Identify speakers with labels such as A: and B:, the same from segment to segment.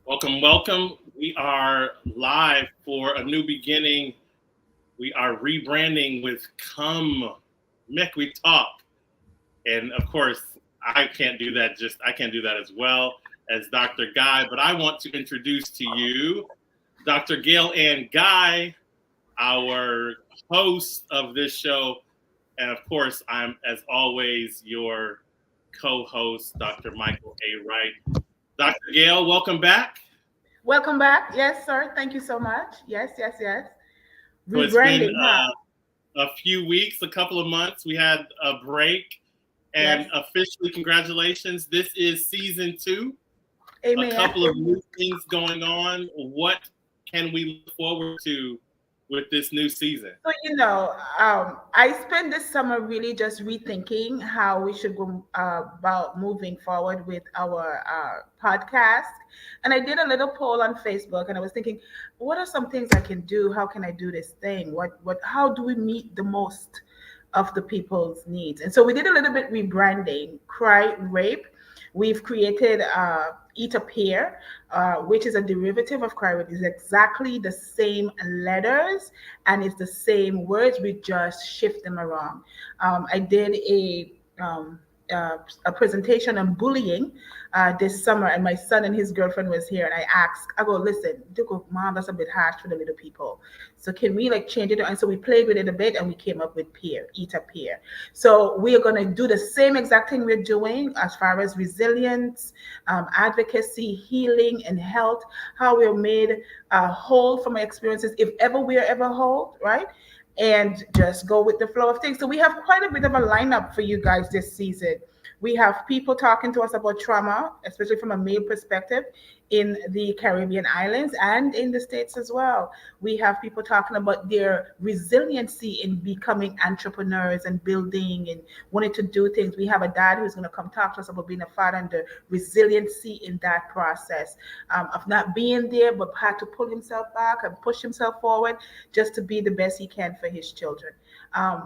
A: Welcome, welcome. We are live for a new beginning. We are rebranding with Come Make We Talk. And of course, I can't do that as well as Dr. Guy, but I want to introduce to you Dr. Gail Ann Guy, our host of this show. And of course, I'm, as always, your co-host, Dr. Michael A. Wright. Dr. Gail, welcome back.
B: Welcome back. Yes, sir. Thank you so much. Yes, yes, yes.
A: So it's been
B: Rebranding, huh?
A: a few weeks, a couple of months. We had a break, and
B: Yes.
A: officially, congratulations. This is season 2. A
B: Amen.
A: couple of new things going on. What can we look forward to with this new season?
B: So, I spent this summer really just rethinking how we should go about moving forward with our podcast. And I did a little poll on Facebook, and I was thinking, what are some things I can do? How can I do this thing? How do we meet the most of the people's needs? And so we did a little bit rebranding, Cry Rape. We've created Eat a Pear, which is a derivative of cry rape. It's exactly the same letters and it's the same words. We just shift them around. I did um, a presentation on bullying this summer, and my son and his girlfriend was here, and I go, listen, they go, mom, that's a bit harsh for the little people. So can we like change it? And so we played with it a bit, and we came up with peer, eat a pear. So we are going to do the same exact thing we're doing as far as resilience, advocacy, healing, and health. How we're made whole from our experiences, if ever we are ever whole, right? And just go with the flow of things. So we have quite a bit of a lineup for you guys this season. We have people talking to us about trauma, especially from a male perspective, in the Caribbean islands and in the States as well. We have people talking about their resiliency in becoming entrepreneurs and building and wanting to do things. We have a dad who's going to come talk to us about being a father and the resiliency in that process of not being there, but had to pull himself back and push himself forward just to be the best he can for his children.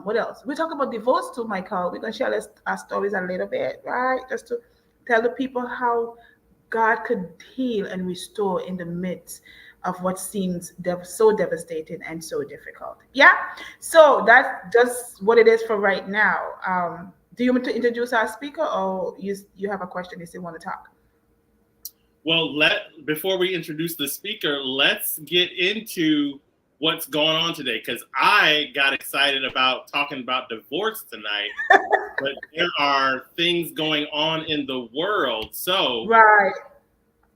B: What else? We talk about divorce too, Michael. We're going to share our stories a little bit, right? Just to tell the people how God could heal and restore in the midst of what seems so devastating and so difficult. Yeah. So that's just what it is for right now. Do you want to introduce our speaker, or you have a question you still want to talk?
A: Well, before we introduce the speaker, let's get into what's going on today, because I got excited about talking about divorce tonight, but there are things going on in the world. So,
B: right.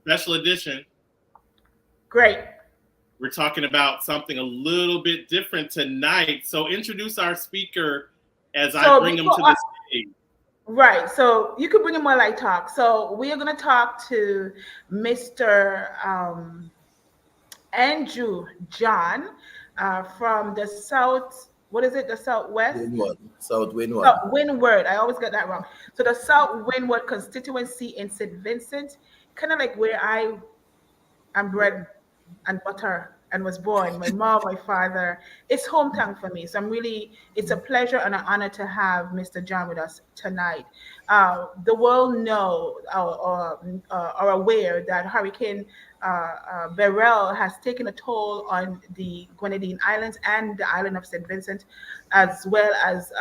A: Special edition.
B: Great.
A: We're talking about something a little bit different tonight. So introduce our speaker as I bring him to the stage.
B: Right. So you could bring him while I talk. So we are going to talk to Mr. Andrew John from the South. What is it? The Southwest?
C: South Windward.
B: South Windward. I always get that wrong. So the South Windward constituency in St. Vincent, kind of like where I am bred and butter and was born. My mom, my father. It's hometown for me. So it's a pleasure and an honor to have Mr. John with us tonight. The world know or are aware that Hurricane Beryl has taken a toll on the Grenadine Islands and the island of St. Vincent, as well as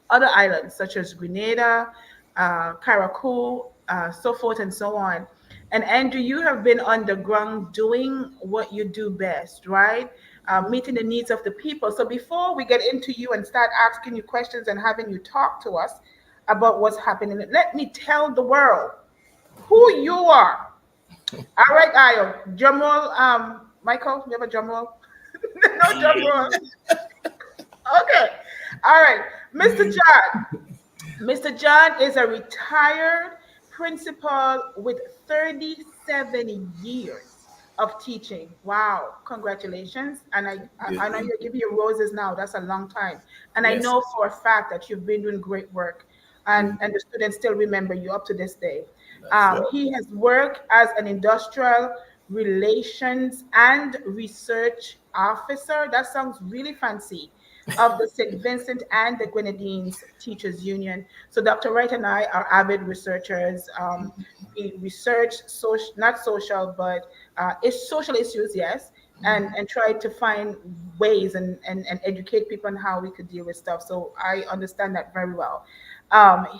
B: other islands such as Grenada, Caracou, so forth and so on. And Andrew, you have been on the ground doing what you do best, right? Meeting the needs of the people. So before we get into you and start asking you questions and having you talk to us about what's happening, let me tell the world who you are. All right, Ayo. Drum roll. Michael, you have a drum roll? No drum roll. Okay. All right. Mr. John. Mr. John is a retired principal with 37 years of teaching. Wow. Congratulations. And I know you're giving you roses now. That's a long time. And yes. I know for a fact that you've been doing great work. And the students still remember you up to this day. He has worked as an industrial relations and research officer. That sounds really fancy. of the St. Vincent and the Grenadines Teachers Union. So Dr. Wright and I are avid researchers. We research social, not social, but it's social issues, yes, and try to find ways and educate people on how we could deal with stuff. So I understand that very well.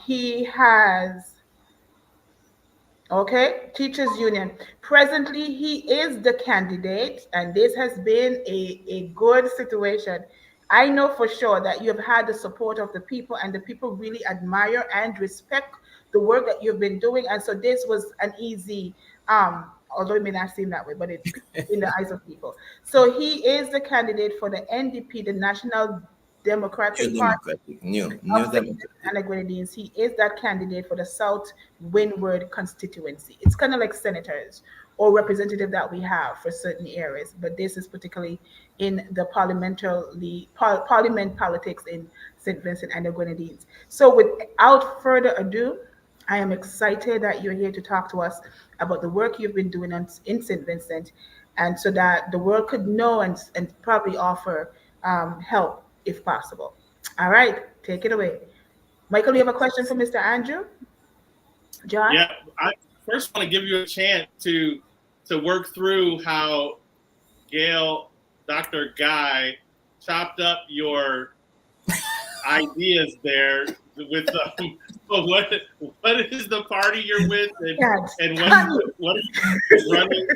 B: He has Okay, Teachers Union. Presently, he is the candidate, and this has been a good situation. I know for sure that you have had the support of the people, and the people really admire and respect the work that you've been doing. And so this was an easy, although it may not seem that way, but it in the eyes of people. So he is the candidate for the NDP, the National
C: New
B: Democratic Party
C: Democratic, new,
B: of
C: New
B: St. Vincent
C: Democratic.
B: and the Grenadines. He is that candidate for the South Windward constituency. It's kind of like senators or representative that we have for certain areas, but this is particularly in the parliament politics in St. Vincent and the Grenadines. So without further ado, I am excited that you're here to talk to us about the work you've been doing in St. Vincent, and so that the world could know and probably offer help if possible. All right, take it away. Michael, you have a question for Mr. Andrew? John?
A: Yeah, I first want to give you a chance to work through how Gail, Dr. Guy, chopped up your ideas there with so what is the party you're with,
B: Yes.
A: and what are you running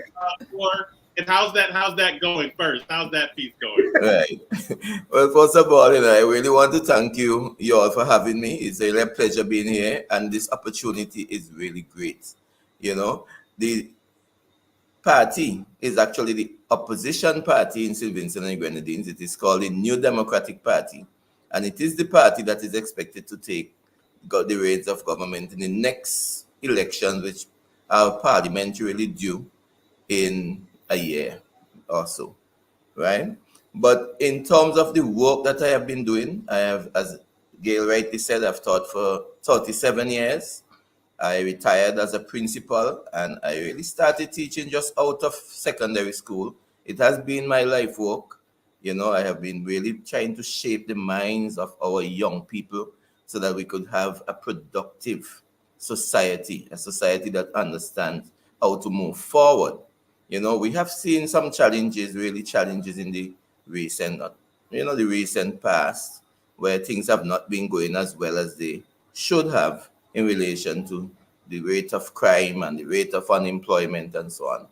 A: for, and how's that going first? How's that piece going?
C: Right. Well, first of all, I really want to thank you all for having me. It's a real pleasure being here, and this opportunity is really great. The party is actually the opposition party in St. Vincent and Grenadines. It is called the New Democratic Party, and it is the party that is expected to take the reins of government in the next elections, which are parliamentarily due in a year or so, right? But in terms of the work that I have been doing, I have, as Gail rightly said, I've taught for 37 years. I retired as a principal, and I really started teaching just out of secondary school. It has been my life work. I have been really trying to shape the minds of our young people so that we could have a productive society, a society that understands how to move forward. We have seen some challenges, really challenges in the recent, the recent past, where things have not been going as well as they should have in relation to the rate of crime and the rate of unemployment and so on.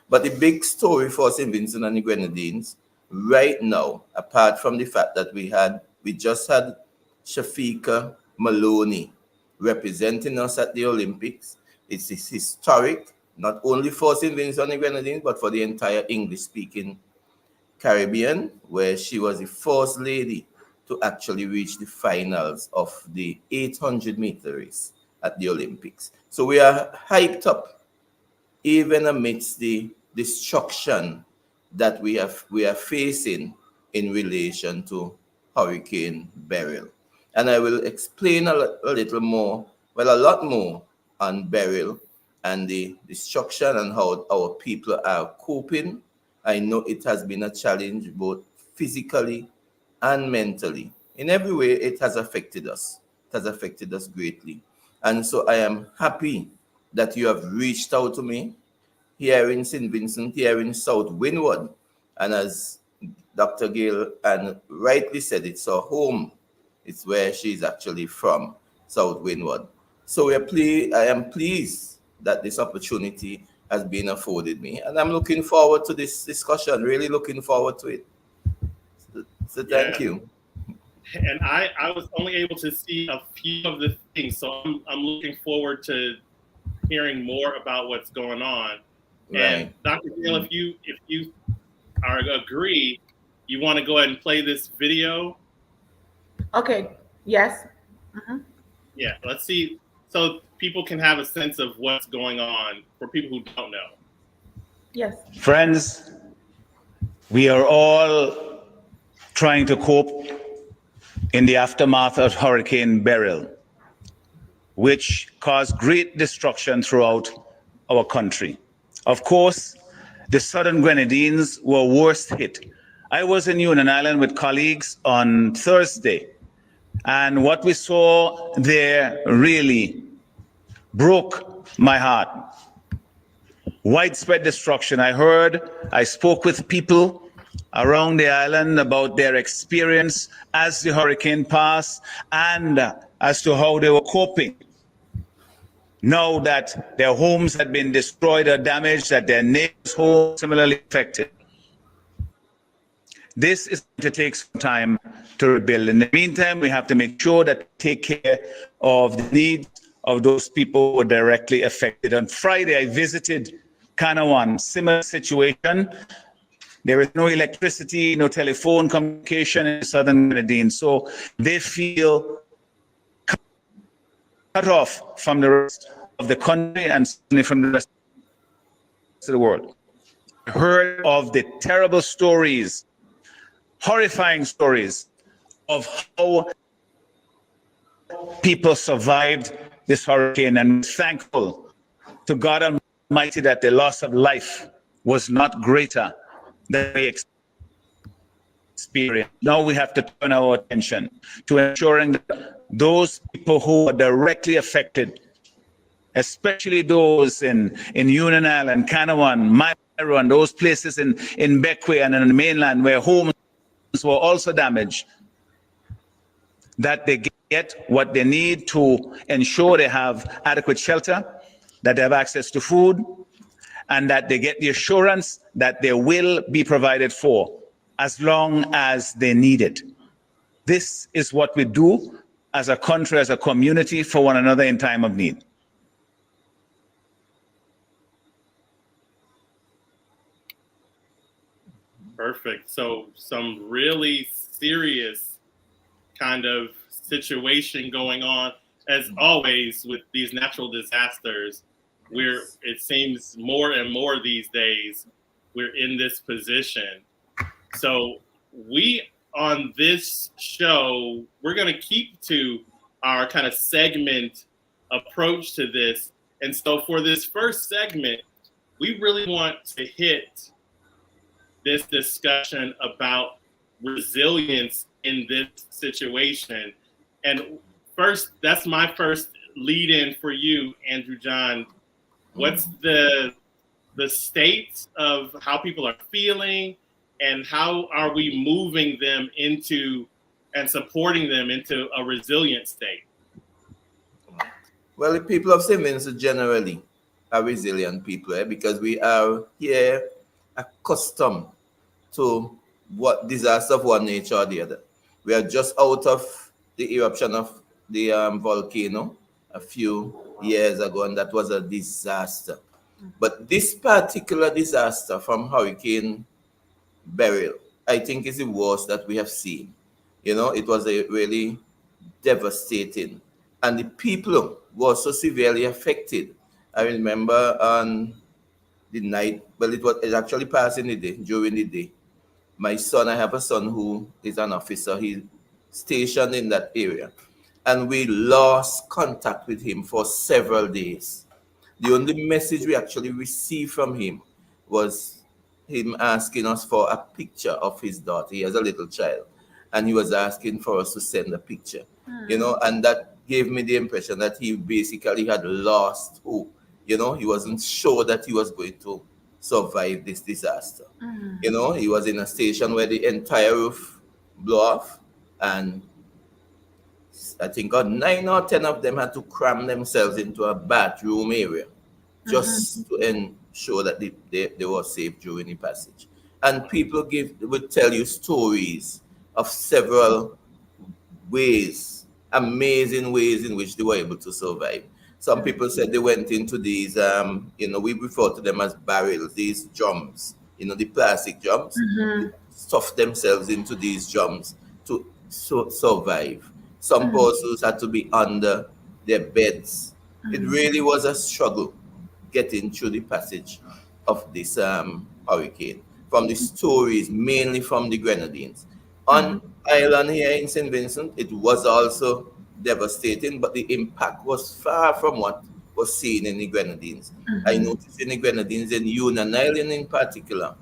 C: But the big story for St. Vincent and the Grenadines right now, apart from the fact that we just had Shafika Maloney representing us at the Olympics. It's historic, not only for St. Vincent and the Grenadines, but for the entire English-speaking Caribbean, where she was the first lady to actually reach the finals of the 800-meter race at the Olympics. So we are hyped up, even amidst the destruction that we are facing in relation to Hurricane Beryl. And I will explain a little more, well, a lot more on Beryl and the destruction and how our people are coping. I know it has been a challenge both physically and mentally. In every way, it has affected us. It has affected us greatly. And so I am happy that you have reached out to me here in St. Vincent, here in South Windward. And as Dr. Gill and rightly said, it's her home. It's where she's actually from, South Windward. So I am pleased that this opportunity has been afforded me. And I'm looking forward to this discussion, really looking forward to it. So thank
A: Yeah,
C: you.
A: and I was only able to see a few of the things, so I'm looking forward to hearing more about what's going on. And
C: Right.
A: Dr. Gill, if you are agree, you want to go ahead and play this video?
B: Okay. Yes. Mhm.
A: Yeah, let's see, so people can have a sense of what's going on for people who don't know.
B: Yes.
D: Friends, we are all trying to cope in the aftermath of Hurricane Beryl, which caused great destruction throughout our country. Of course, the southern Grenadines were worst hit I was in Union Island with colleagues on Thursday, and what we saw there really broke my heart. Widespread destruction. I spoke with people around the island about their experience as the hurricane passed and as to how they were coping. Now that their homes had been destroyed or damaged, that their neighbors' homes similarly affected. This is going to take some time to rebuild. In the meantime, we have to make sure that we take care of the needs of those people who are directly affected. On Friday, I visited Kanawan, similar situation. There is no electricity, no telephone communication in southern Grenadines, so they feel cut off from the rest of the country and certainly from the rest of the world. I heard of the terrible stories, horrifying stories of how people survived this hurricane, and thankful to God Almighty that the loss of life was not greater than we experienced. Now we have to turn our attention to ensuring that those people who are directly affected, especially those in Union Island, Kanawan, Myro, and those places in Bequia and in the mainland where homes were also damaged, that they get what they need to ensure they have adequate shelter, that they have access to food, and that they get the assurance that they will be provided for as long as they need it. This is what we do as a country, as a community, for one another in time of need.
A: Perfect. So some really serious kind of situation going on, as always with these natural disasters, where it seems more and more these days we're in this position. So we on this show, we're going to keep to our kind of segment approach to this. And so for this first segment, we really want to hit this discussion about resilience in this situation. And first, that's my first lead in for you, Andrew John. What's the state of how people are feeling, and how are we moving them into and supporting them into a resilient state?
C: Well, the people of St. Vincent generally are resilient people, because we are here accustomed to what disaster of one nature or the other. We are just out of the eruption of the volcano a few years ago, and that was a disaster. But this particular disaster from Hurricane Beryl, I think, is the worst that we have seen. You know, it was a really devastating, and the people were so severely affected. I remember on the night, well, it actually passed in the day, during the day. My son, I have a son who is an officer. He's stationed in that area. And we lost contact with him for several days. The only message we actually received from him was him asking us for a picture of his daughter. He has a little child. And he was asking for us to send a picture. You know, and that gave me the impression that he basically had lost hope. You know, he wasn't sure that he was going to survive this disaster. You know, he was in a station where the entire roof blew off, and I think 9 or 10 of them had to cram themselves into a bathroom area just to ensure that they were safe during the passage. And people would tell you stories of several ways, amazing ways in which they were able to survive. Some people said they went into these, we refer to them as barrels, these drums, the plastic drums. They stuffed themselves into these drums to survive. Some persons had to be under their beds. It really was a struggle getting through the passage of this hurricane. From the stories, mainly from the Grenadines. On island here in St. Vincent, it was also devastating, but the impact was far from what was seen in the Grenadines. I noticed in the Grenadines, in Union Island in particular,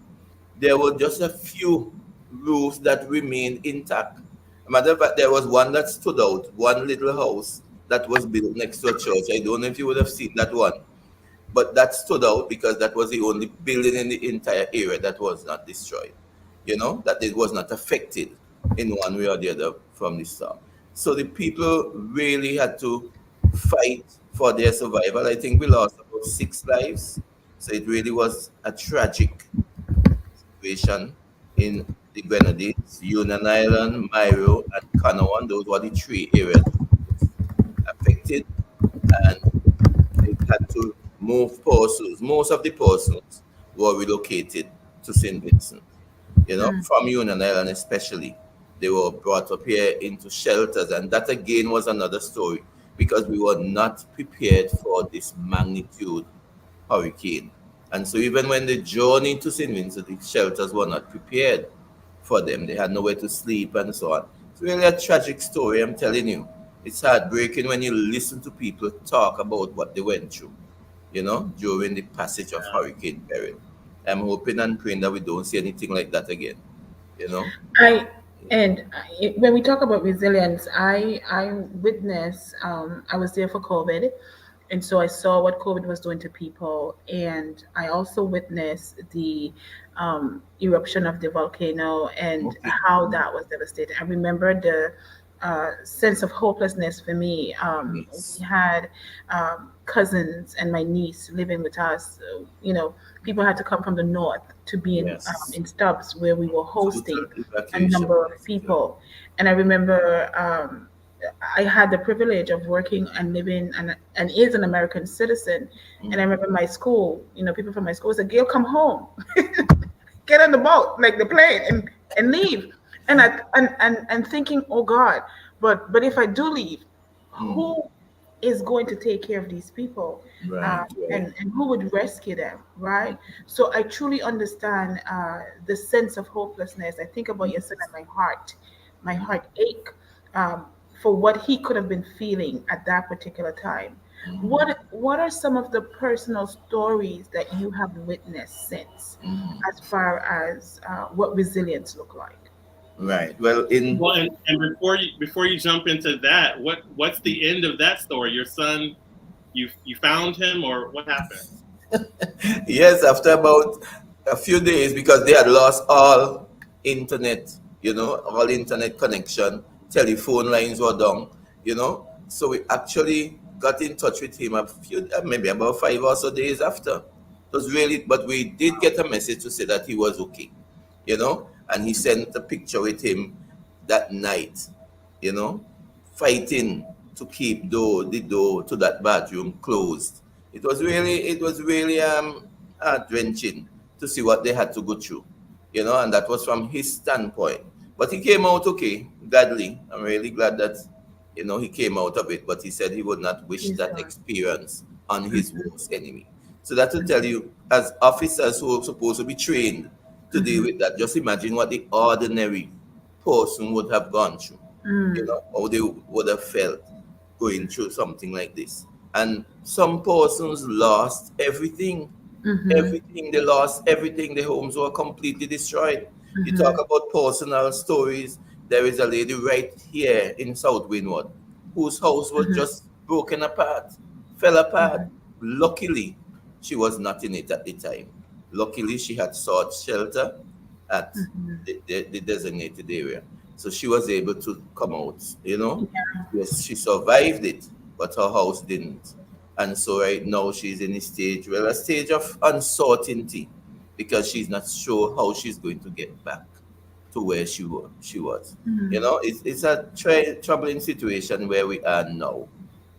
C: there were just a few roofs that remained intact. Matter of fact, there was one that stood out, one little house that was built next to a church. I don't know if you would have seen that one, but that stood out because that was the only building in the entire area that was not destroyed. That it was not affected in one way or the other from the storm. So the people really had to fight for their survival. I think we lost about 6 lives. So it really was a tragic situation in the Grenadines, Union Island, Mairo, and Canouan. Those were the three areas affected, and they had to move persons. Most of the persons were relocated to St. Vincent, from Union Island especially. They were brought up here into shelters, and that again was another story because we were not prepared for this magnitude hurricane. And so even when they journeyed to St. Vincent, the shelters were not prepared for them. They had nowhere to sleep and so on. It's really a tragic story, I'm telling you. It's heartbreaking when you listen to people talk about what they went through, during the passage of Hurricane Beryl. I'm hoping and praying that we don't see anything like that again, you know.
B: I when we talk about resilience, I witnessed. I was there for COVID, and so I saw what COVID was doing to people, and I also witnessed the eruption of the volcano and
C: Okay.
B: how that was devastating. I remember the sense of hopelessness for me.
C: Yes.
B: We had cousins and my niece living with us. People had to come from the north to be
C: Yes.
B: in Stubbs where we were hosting
C: Total
B: a
C: evacuation.
B: number of people. And I remember I had the privilege of working and living and is an American citizen. And I remember my school, people from my school said, Gail, come home, get on the boat, like the plane, and leave. And and thinking, oh God, but if I do leave, who is going to take care of these people?
C: Right, right.
B: And who would rescue them, right? So I truly understand the sense of hopelessness. I think about your son and my heart ache um, for what he could have been feeling at that particular time. What are some of the personal stories that you have witnessed since, as far as what resilience look like?
C: Right. Well, in
A: Well, and before you jump into that, what's the end of that story? Your son, you found him, or what happened?
C: yes, after about a few days, because they had lost all internet, all internet connection, telephone lines were down, So we actually got in touch with him maybe about 5 or so days after. It was really, but we did get a message to say that he was okay, and he sent a picture with him that night, you know, fighting to keep the door to that bathroom closed. It was really heart wrenching to see what they had to go through, and that was from his standpoint. But he came out okay, gladly. I'm really glad that he came out of it. But he said he would not wish
B: Yes,
C: that
B: sir.
C: experience on his worst enemy. So that will tell you, as officers who are supposed to be trained to deal with that, just imagine what the ordinary person would have gone through, how they would have felt going through something like this. And some persons lost everything.
B: Mm-hmm.
C: Everything. They lost everything. Their homes were completely destroyed. You talk
B: Mm-hmm.
C: about personal stories. There is a lady right here in South Windward whose house was
B: Mm-hmm.
C: just broken apart, fell apart.
B: Mm-hmm.
C: Luckily, she was not in it at the time. Luckily, she had sought shelter at the designated area. So she was able to come out. Yes, she survived it, but her house didn't. And so right now she's in a stage of uncertainty because she's not sure how she's going to get back to where she was. It's a troubling situation where we are now.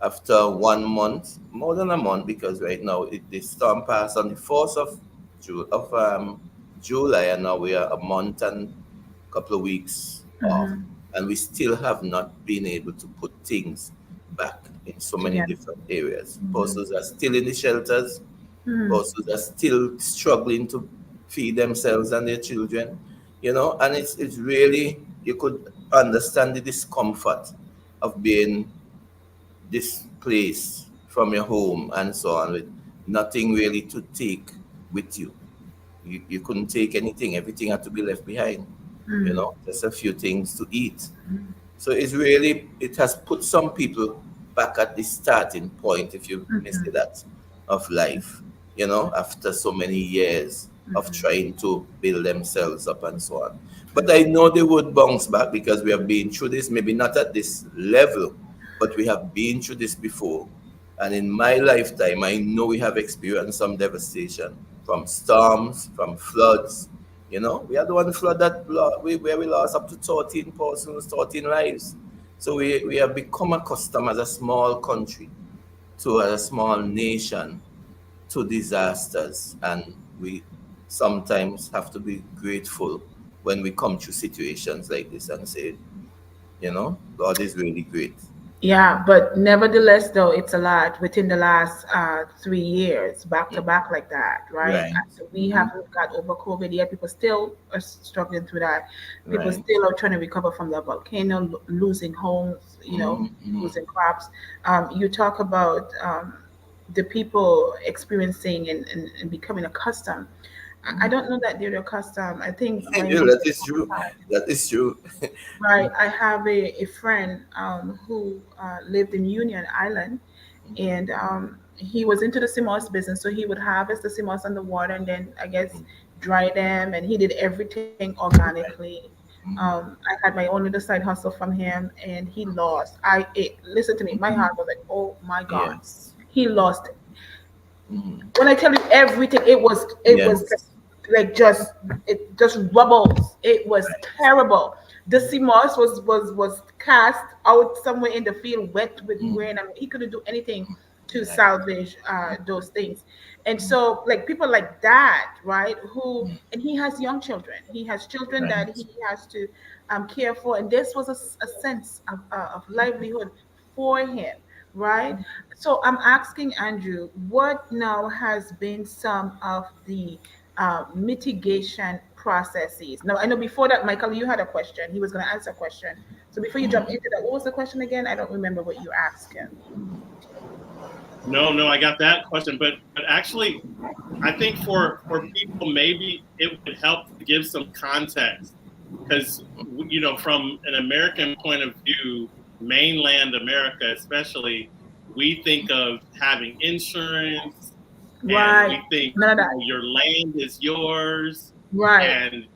C: After 1 month, more than a month, because right now the storm passed on the 4th of July, and now we are a month and a couple of weeks off,
B: Mm-hmm.
C: and we still have not been able to put things back in so many
B: Together.
C: different areas.
B: Mm-hmm.
C: Persons are still in the shelters.
B: Mm-hmm.
C: Persons are still struggling to feed themselves and their children. And it's really, you could understand the discomfort of being displaced from your home and so on, with nothing really to take with you. You couldn't take anything. Everything had to be left behind.
B: Mm.
C: just a few things to eat. So it has put some people back at the starting point, if you may say
B: Mhm.
C: that, of life, after so many years of
B: Mhm.
C: trying to build themselves up and so on. But I know they would bounce back because we have been through this, maybe not at this level, but we have been through this before. And in my lifetime, I know we have experienced some devastation from storms, from floods. We had one flood where we lost up to 13 persons, 13 lives. So we have become accustomed as a small country, to a small nation, to disasters. And we sometimes have to be grateful when we come through situations like this and say, God is really great.
B: Yeah, but nevertheless, though, it's a lot within the last 3 years, back to back like that, right?
C: Right.
B: We haven't got over COVID yet. People still are struggling through that. People
C: Right.
B: still are trying to recover from the volcano, losing homes,
C: Mm-hmm.
B: losing crops. You talk about the people experiencing and becoming accustomed. I don't know that they're accustomed. I think my
C: Yeah,
B: mom.
C: that is true. That is true.
B: Right. I have a friend who lived in Union Island, and he was into the CMOS business. So he would harvest the CMOS on the water and then, I guess, dry them. And he did everything
C: Right.
B: organically.
C: Mhm.
B: I had my own little side hustle from him, and he lost. Listen to me, my heart was like, oh my God.
C: Yes.
B: He lost.
C: Mhm.
B: When I tell you everything, it was
C: Yes.
B: like just rubbles. It was terrible. The sea moss was cast out somewhere in the field, wet with
C: Mhm.
B: rain. I mean, he couldn't do anything to
C: Right.
B: salvage those things. And so, like people like that, right? Who and he has young children. He has children that
C: Right.
B: he has to care for, and this was a sense of livelihood for him, right? So I'm asking Andrew, what now has been some of the mitigation processes? Now, I know before that, Michael, you had a question. He was going to answer a question. So before you jump into that, what was the question again? I don't remember what you asked him.
A: No, no, I got that question, but actually, I think for people maybe it would help to give some context because from an American point of view, mainland America especially, we think of having insurance and
B: Right.
A: we think
B: None of that.
A: your land is yours
B: Right.
A: and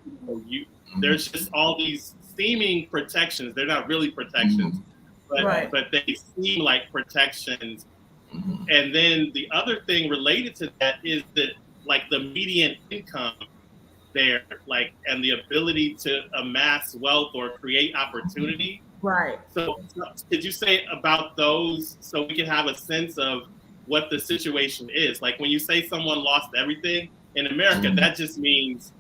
A: you there's just all these seeming protections. They're not really protections, but
C: Right.
B: Right.
A: but they seem like protections.
C: Mhm.
A: And then the other thing related to that is that like the median income there, like and the ability to amass wealth or create opportunity.
B: Right.
A: So could you say about those so we can have a sense of what the situation is? Like when you say someone lost everything in America, that just means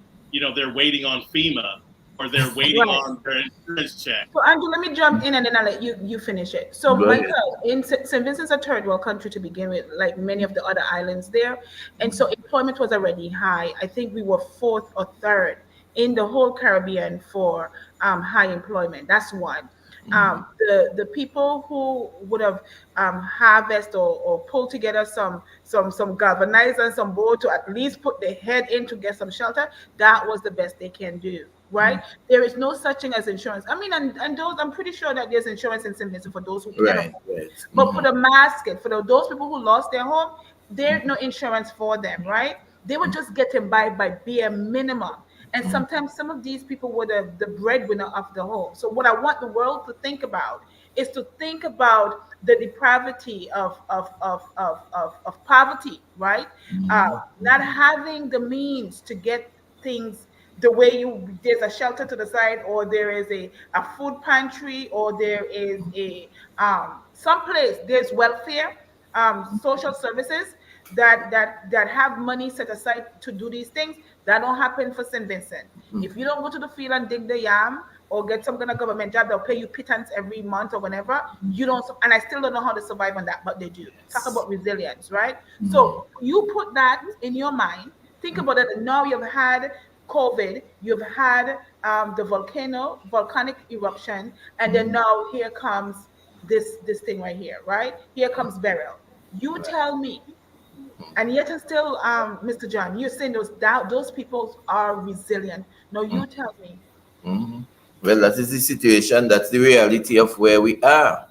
A: they're waiting on FEMA or they're waiting
B: Right.
A: on their insurance check.
B: So Andrew, let me jump in and then I'll let you finish it. So
C: Go ahead.
B: Michael, in St. Vincent's a third world country to begin with, like many of the other islands there, and so employment was already high. I think we were fourth or third in the whole Caribbean for high employment. That's one. The people who would have harvest or pull together some galvanizer, some board to at least put their head in to get some shelter, that was the best they can do. Right? There is no such thing as insurance. I mean, and those I'm pretty sure that there's insurance in St. Vincent for those who can
C: Right.
B: afford it.
C: Right.
B: But for the basket, for those people who lost their home, there's no insurance for them, right? They were just getting by bare minimum. And sometimes some of these people were the breadwinner of the home. So what I want the world to think about is to think about the depravity of poverty, right? Uh, Not having the means to get things the way there's a shelter to the side, or there is a food pantry, or there is a someplace there's welfare, social services that have money set aside to do these things. That don't happen for St. Vincent. If you don't go to the field and dig the yam or get some kind of government job, they'll pay you pittance every month or whenever. You don't, and I still don't know how to survive on that, but they do. Talk
C: Yes.
B: about resilience, right? So you put that in your mind. Think about it. And now you've had COVID, you've had the volcanic eruption, and then now here comes this thing right here, right? Here comes burial. You
C: Right.
B: tell me, and yet and still, Mr. John, you're saying those people are resilient. Now you tell me.
C: Mhm. Well, that is the situation. That's the reality of where we are.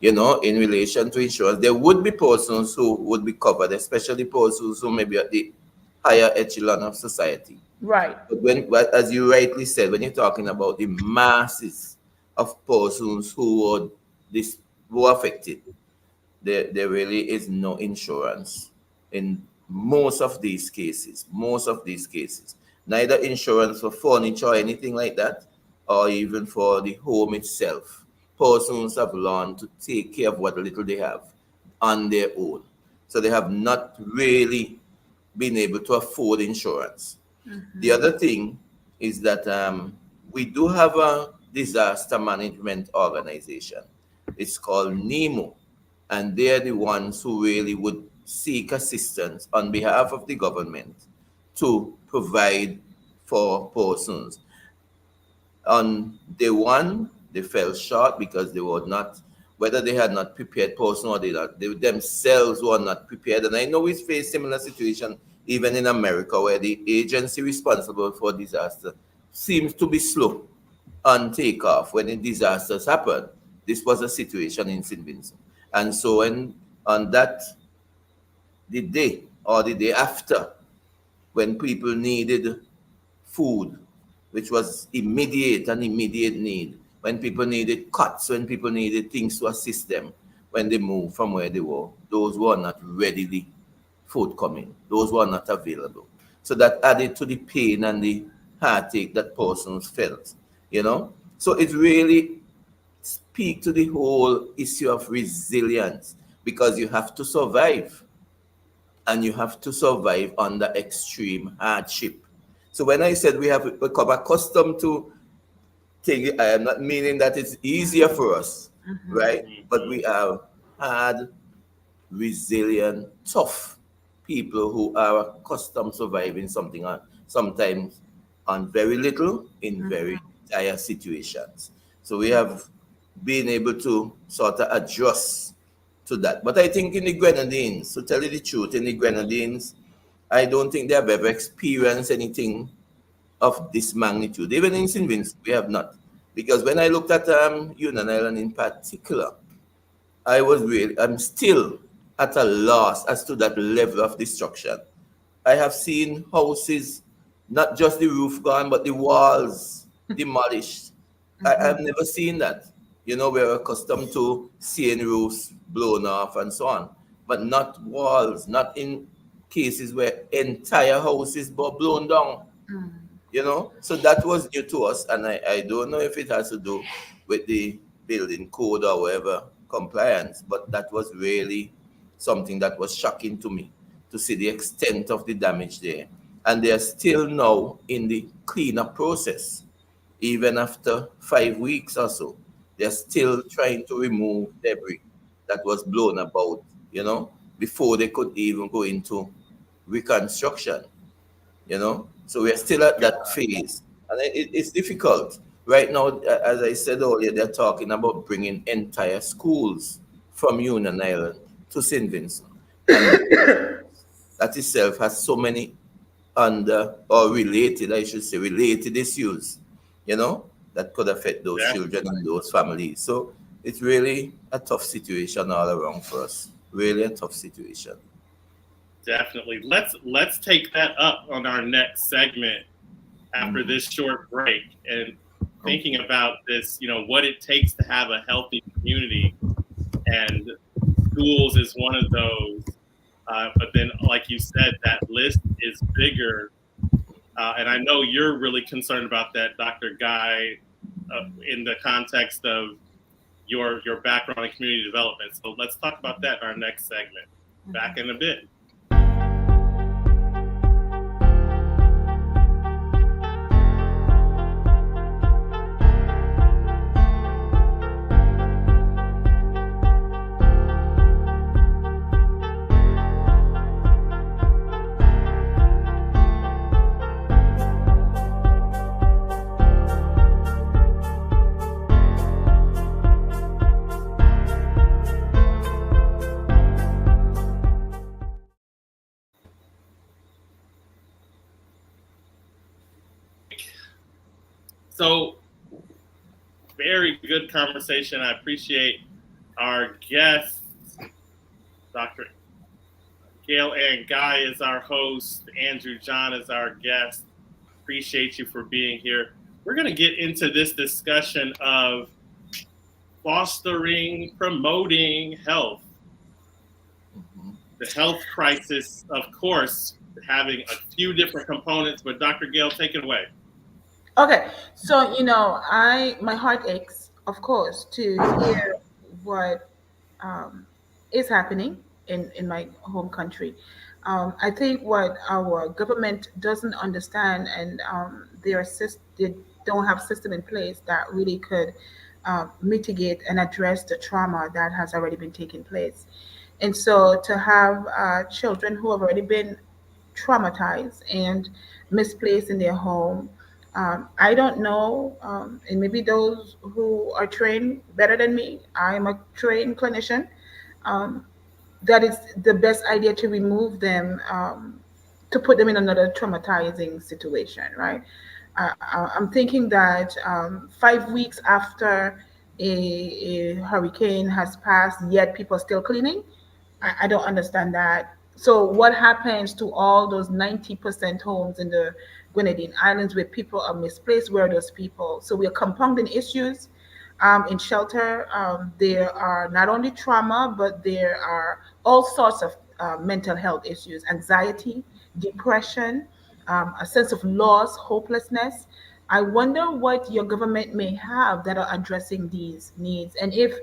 C: In relation to insurance, there would be persons who would be covered, especially persons who may be at the higher echelon of society.
B: Right.
C: But as you rightly said, when you're talking about the masses of persons who are affected, there really is no insurance in most of these cases. Most of these cases, neither insurance for furniture or anything like that, or even for the home itself. Persons have learned to take care of what little they have on their own, so they have not really been able to afford insurance. The
B: Mm-hmm.
C: other thing is that we do have a disaster management organization. It's called NEMO, and they're the ones who really would seek assistance on behalf of the government to provide for persons. On day one, they fell short because they were not, whether they had not prepared person or they themselves were not prepared. And I know we face similar situation even in America, where the agency responsible for disaster seems to be slow on takeoff when the disasters happen. This was a situation in St. Vincent. And so when on that the day or the day after, when people needed food, which was immediate need, when people needed cuts, when people needed things to assist them when they moved from where they were, those were not readily forthcoming, those were not available. So that added to the pain and the heartache that persons felt. So it really speak to the whole issue of resilience, because you have to survive, and you have to survive under extreme hardship. So when I said we have become accustomed to things, I am not meaning that it's easier for us,
B: Mm-hmm.
C: right? But we are hard, resilient, tough people who are accustomed surviving something on sometimes on very little in very dire situations. So we have been able to sort of adjust to that. But I think in the Grenadines, to tell you the truth, in the Grenadines, I don't think they have ever experienced anything of this magnitude. Even in St. Vincent, we have not. Because when I looked at Union Island in particular, I'm still at a loss as to that level of destruction. I have seen houses, not just the roof gone, but the walls demolished. I've never seen that. We're accustomed to seeing roofs blown off and so on, but not walls, not in cases where entire houses were blown down. So that was new to us, and I don't know if it has to do with the building code or whatever compliance, but that was really something that was shocking to me, to see the extent of the damage there. And they are still now in the cleanup process, even after 5 weeks or so. They're still trying to remove debris that was blown about, before they could even go into reconstruction. So we're still at that phase, and it's difficult right now. As I said earlier, they're talking about bringing entire schools from Union Island to St. Vincent, and that itself has so many or related, I should say, related issues, that could affect those children and those families. So it's really a tough situation all around for us, really a tough situation.
A: Definitely. Let's take that up on our next segment after this short break, and thinking about this, what it takes to have a healthy community, and schools is one of those. But then, like you said, that list is bigger. And I know you're really concerned about that, Dr. Guy, in the context of your background in community development. So let's talk about that in our next segment. Back in a bit. So, very good conversation. I appreciate our guests, Dr. Gail and Guy is our host. Andrew John is our guest. Appreciate you for being here. We're going to get into this discussion of fostering, promoting health. The health crisis, of course, having a few different components, but Dr. Gail, take it away.
B: Okay, so my heart aches, of course, to hear what um, is happening in my home country. I think what our government doesn't understand, and they don't have system in place that really could mitigate and address the trauma that has already been taking place. And so to have children who have already been traumatized and misplaced in their home. I don't know, and maybe those who are trained better than me, I'm a trained clinician, um, that is the best idea to remove them, to put them in another traumatizing situation, right? I'm thinking that 5 weeks after a hurricane has passed, yet people are still cleaning. I don't understand that. So what happens to all those 90% homes in the Grenadine Islands where people are misplaced? Where are those people? So we are compounding issues in shelter. There are not only trauma, but there are all sorts of mental health issues, anxiety, depression, a sense of loss, hopelessness. I wonder what your government may have that are addressing these needs. And if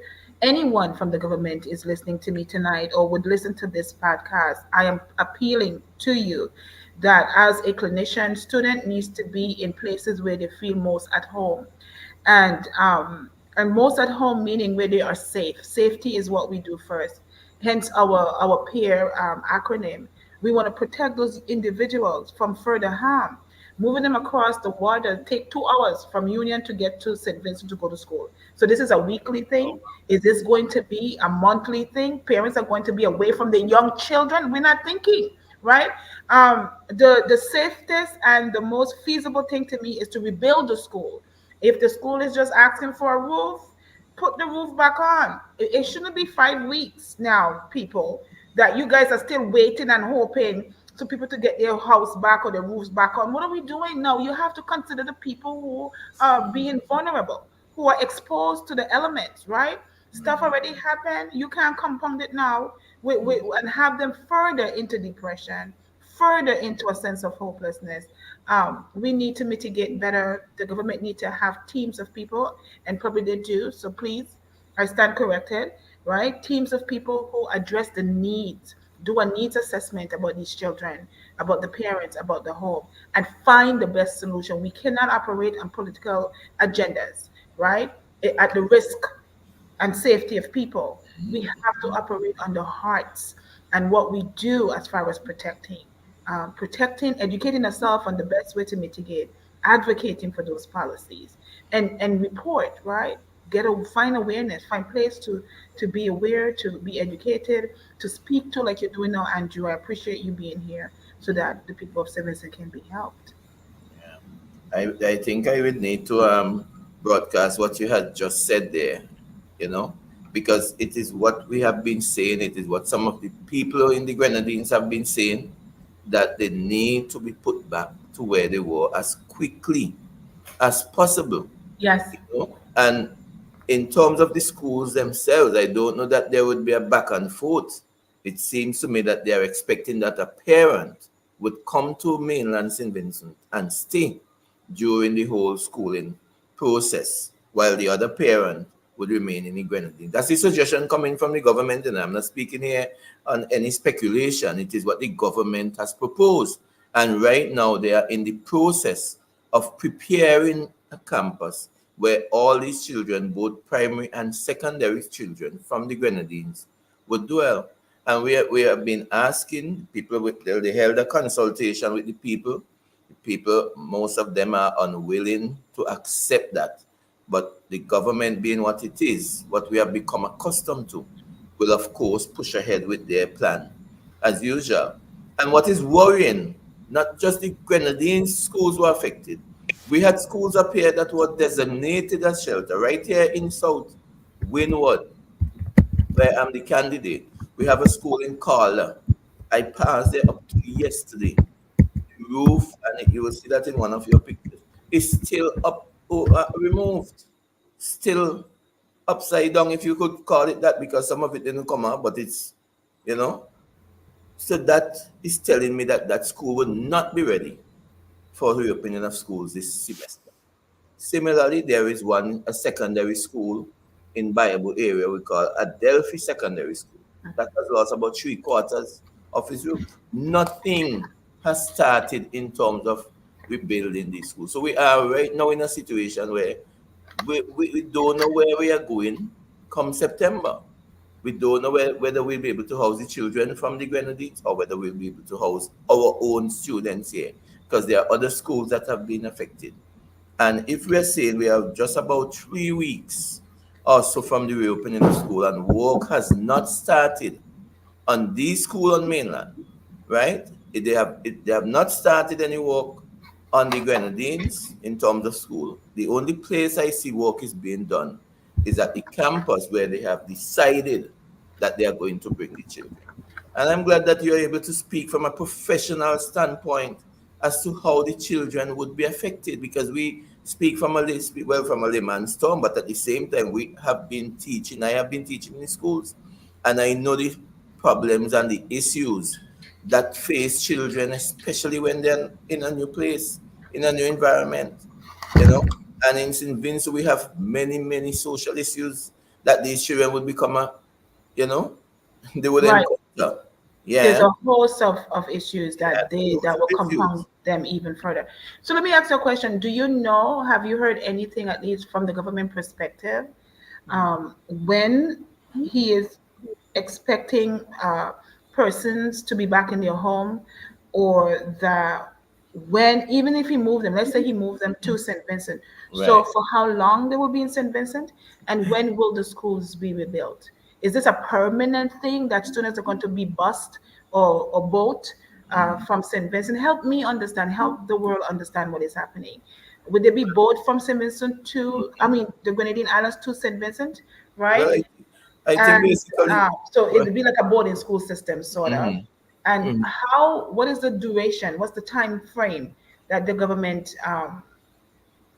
B: anyone from the government is listening to me tonight or would listen to this podcast, I am appealing to you that as a clinician, student needs to be in places where they feel most at home. And most at home meaning where they are safe. Safety is what we do first. Hence our peer acronym. We want to protect those individuals from further harm. Moving them across the water take 2 hours from Union to get to St. Vincent to go to school. So this is a weekly thing. Is this going to be a monthly thing? Parents are going to be away from their young children. We're not thinking, right? The safest and the most feasible thing to me is to rebuild the school. If the school is just asking for a roof, put the roof back on. It shouldn't be 5 weeks now, people, that you guys are still waiting and hoping for people to get their house back or their roofs back on. What are we doing now? You have to consider the people who are being vulnerable, who are exposed to the elements, right? Stuff already happened. You can't compound it now and have them further into depression, further into a sense of hopelessness. We need to mitigate better. The government need to have teams of people, and probably they do. So please, I stand corrected, right? Teams of people who address the needs, do a needs assessment about these children, about the parents, about the home, and find the best solution. We cannot operate on political agendas, right? At the risk and safety of people. We have to operate on the hearts and what we do as far as protecting, educating ourselves on the best way to mitigate, advocating for those policies, and report, right? Find awareness, find place to be aware, to be educated, to speak to like you're doing now, Andrew. I appreciate you being here so that the people of Sevenson can be helped.
C: I think I would need to broadcast what you had just said there, you know, because it is what we have been saying, it is what some of the people in the Grenadines have been saying, that they need to be put back to where they were as quickly as possible.
B: Yes.
C: You know? And in terms of the schools themselves, I don't know that there would be a back and forth. It seems to me that they are expecting that a parent would come to mainland St. Vincent and stay during the whole schooling process, while the other parent would remain in the Grenadine. That's the suggestion coming from the government, and I'm not speaking here on any speculation. It is what the government has proposed. And right now, they are in the process of preparing a campus where all these children, both primary and secondary children from the Grenadines, would dwell. And we have been asking people, they held a consultation with the people. The people, most of them are unwilling to accept that. But the government being what it is, what we have become accustomed to, will of course push ahead with their plan, as usual. And what is worrying, not just the Grenadine schools were affected, We had schools up here that were designated as shelter. Right here in South Windward, where I'm the candidate, we have a school in Carla. I passed there up to yesterday. The roof, and you will see that in one of your pictures, is still up, removed, still upside down, if you could call it that, because some of it didn't come out, but it's, you know, so that is telling me that that school will not be ready for reopening of schools this semester. Similarly, there is a secondary school in Bible area we call Adelphi Secondary School that has lost about three quarters of its roof. Nothing has started in terms of rebuilding these schools. So we are right now in a situation where we don't know where we are going come September. We don't know whether we'll be able to house the children from the Grenadines or whether we'll be able to house our own students here, because there are other schools that have been affected. And if we're saying we have just about 3 weeks or so from the reopening of school and work has not started on these school on mainland, right? They have not started any work on the Grenadines in terms of school. The only place I see work is being done is at the campus where they have decided that they are going to bring the children. And I'm glad that you're able to speak from a professional standpoint as to how the children would be affected, because we speak from from a layman's term, but at the same time, I have been teaching in schools, and I know the problems and the issues that face children, especially when they're in a new place, in a new environment, you know. And in St. Vincent, we have many, many social issues that these children would become you know, they would
B: Right.
C: encounter.
B: There's
C: Yeah,
B: a host of issues
C: yeah,
B: that
C: those
B: will
C: issues.
B: compound them even further. So let me ask you a question. Do you know, have you heard anything, at least from the government perspective, when he is expecting persons to be back in their home, or the when, even if he moved them, let's say he moved them to St. Vincent, so
C: Right.
B: for how long they will be in St. Vincent, and when will the schools be rebuilt? Is this a permanent thing that students are going to be bused or boat from St. Vincent? Help me understand, help the world understand what is happening. Would they be boat from St. Vincent to, I mean, the Grenadine Islands to St. Vincent,
C: Well,
B: right?
C: I think
B: And
C: basically,
B: so
C: well,
B: it'd be like a boarding school system, sort of.
C: mhm,
B: And
C: mhm,
B: what is the duration? What's the time frame that the government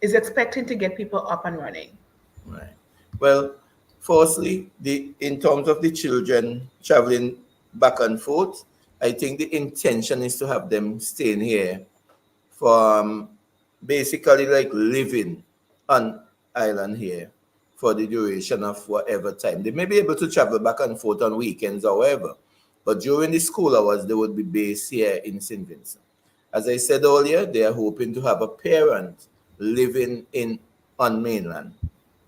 B: is expecting to get people up and running?
C: right. Well, firstly, in terms of the children traveling back and forth, I think the intention is to have them staying here for basically like living on island here for the duration of whatever time. They may be able to travel back and forth on weekends or whatever, but during the school hours, they would be based here in St. Vincent. As I said earlier, they are hoping to have a parent living on mainland,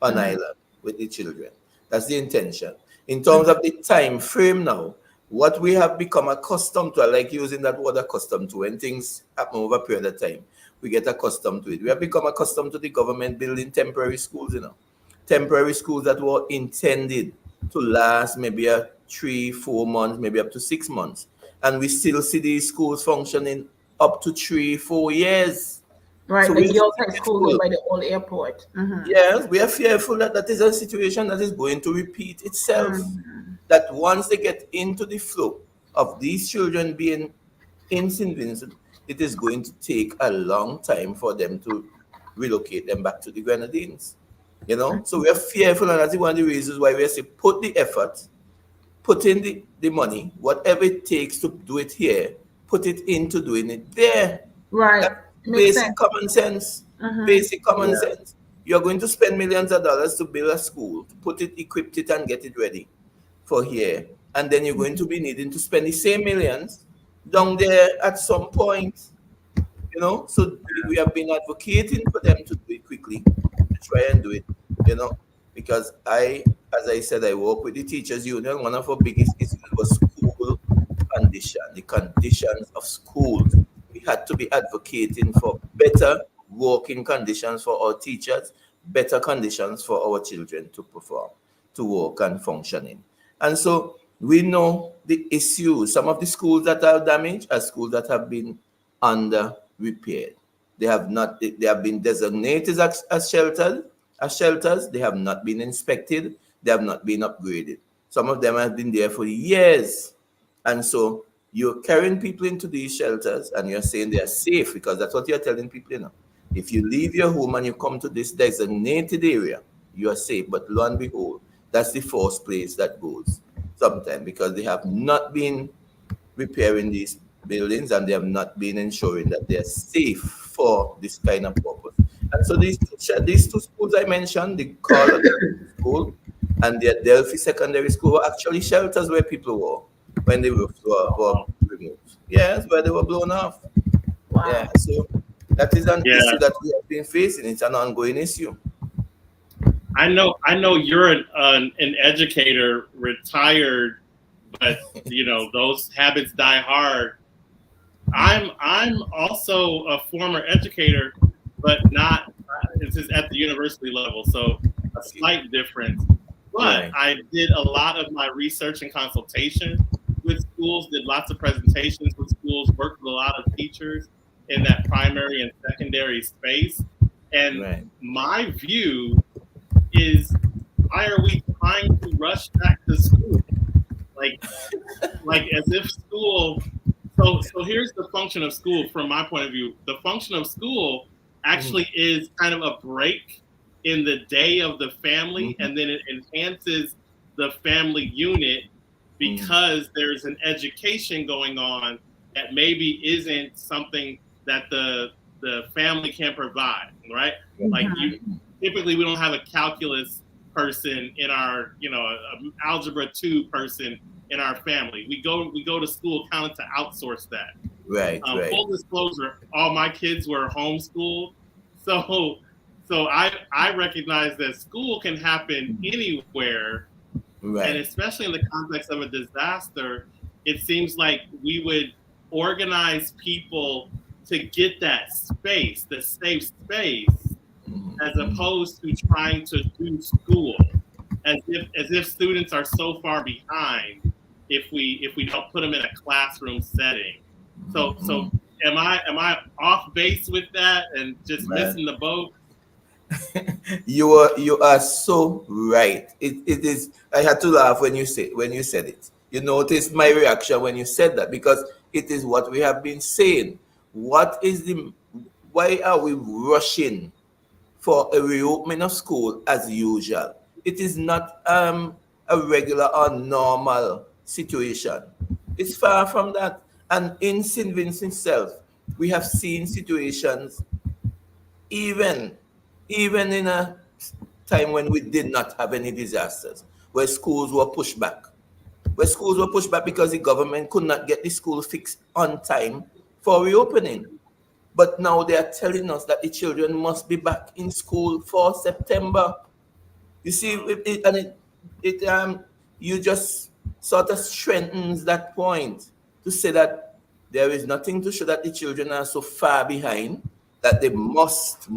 C: on
B: Mhm.
C: island with the children. That's the intention. In terms of the time frame now, what we have become accustomed to, I like using that word accustomed to, when things happen over a period of time, we get accustomed to it. We have become accustomed to the government building temporary schools, temporary schools that were intended to last maybe 3, 4 months, maybe up to 6 months. And we still see these schools functioning up to 3, 4 years.
B: Right,
C: So
B: like
C: we are
B: the old high school here
C: fearful.
B: by the old airport.
C: Yes, we are fearful that that is a situation that is going to repeat itself.
B: Mhm.
C: That once they get into the flow of these children being in St. Vincent, it is going to take a long time for them to relocate them back to the Grenadines. So we are fearful, and that's one of the reasons why we say put the effort, put in the money, whatever it takes to do it here, put it into doing it there.
B: Right,
C: That's
B: makes
C: basic
B: sense.
C: common sense.
B: Hmm.
C: Basic common sense. You're going to spend millions of dollars to build a school, to put it, equip it, and get it ready for here. And then you're going to be needing to spend the same millions down there at some point. So we have been advocating for them to do it quickly, to try and do it, you know, because as I said, I work with the teachers union. One of our biggest issues was school condition, the conditions of schools. We had to be advocating for better working conditions for our teachers, better conditions for our children to perform, to work and function in. And so we know the issues. Some of the schools that are damaged are schools that have been under repaired. They have not. They have been designated as shelters. They have not been inspected. They have not been upgraded. Some of them have been there for years, and so you're carrying people into these shelters, and you're saying they are safe because that's what you're telling people. If you leave your home and you come to this designated area, you are safe. But lo and behold, that's the first place that goes sometimes because they have not been repairing these buildings and they have not been ensuring that they're safe for this kind of purpose. And so these two schools I mentioned, the Carl School and the Adelphi Secondary School, were actually shelters where people were when they were removed. Yes, where they were blown off.
B: Wow.
C: Yeah, so that is an issue that we have been facing. It's an ongoing issue.
A: I know you're an educator, retired, but those habits die hard. I'm also a former educator, but not. This is at the university level, so a slight difference. But I did a lot of my research and consultation with schools, did lots of presentations with schools, worked with a lot of teachers in that primary and secondary space. And my view is, why are we trying to rush back to school? Like as if school. So here's the function of school from my point of view. The function of school actually is kind of a break in the day of the family, and then it enhances the family unit because there's an education going on that maybe isn't something that the family can provide, right? Like typically we don't have a calculus person in our, an algebra 2 person in our family. We go to school kind of to outsource that.
C: Right.
A: Full disclosure, all my kids were homeschooled, so I recognize that school can happen anywhere, and especially in the context of a disaster, it seems like we would organize people to get that space, the safe space, as opposed to trying to do school, as if students are so far behind if we don't put them in a classroom setting. So am I off base with that and just missing the boat?
C: You are so right. It is. I had to laugh when you said it. You noticed my reaction when you said that because it is what we have been saying. Why are we rushing for a reopening of school as usual? It is not a regular or normal situation. It's far from that. And in St. Vincent itself, we have seen situations even in a time when we did not have any disasters, where schools were pushed back. Because the government could not get the school fixed on time for reopening. But now they are telling us that the children must be back in school for September. You see, you just sort of strengthens that point to say that there is nothing to show that the children are so far behind that they must,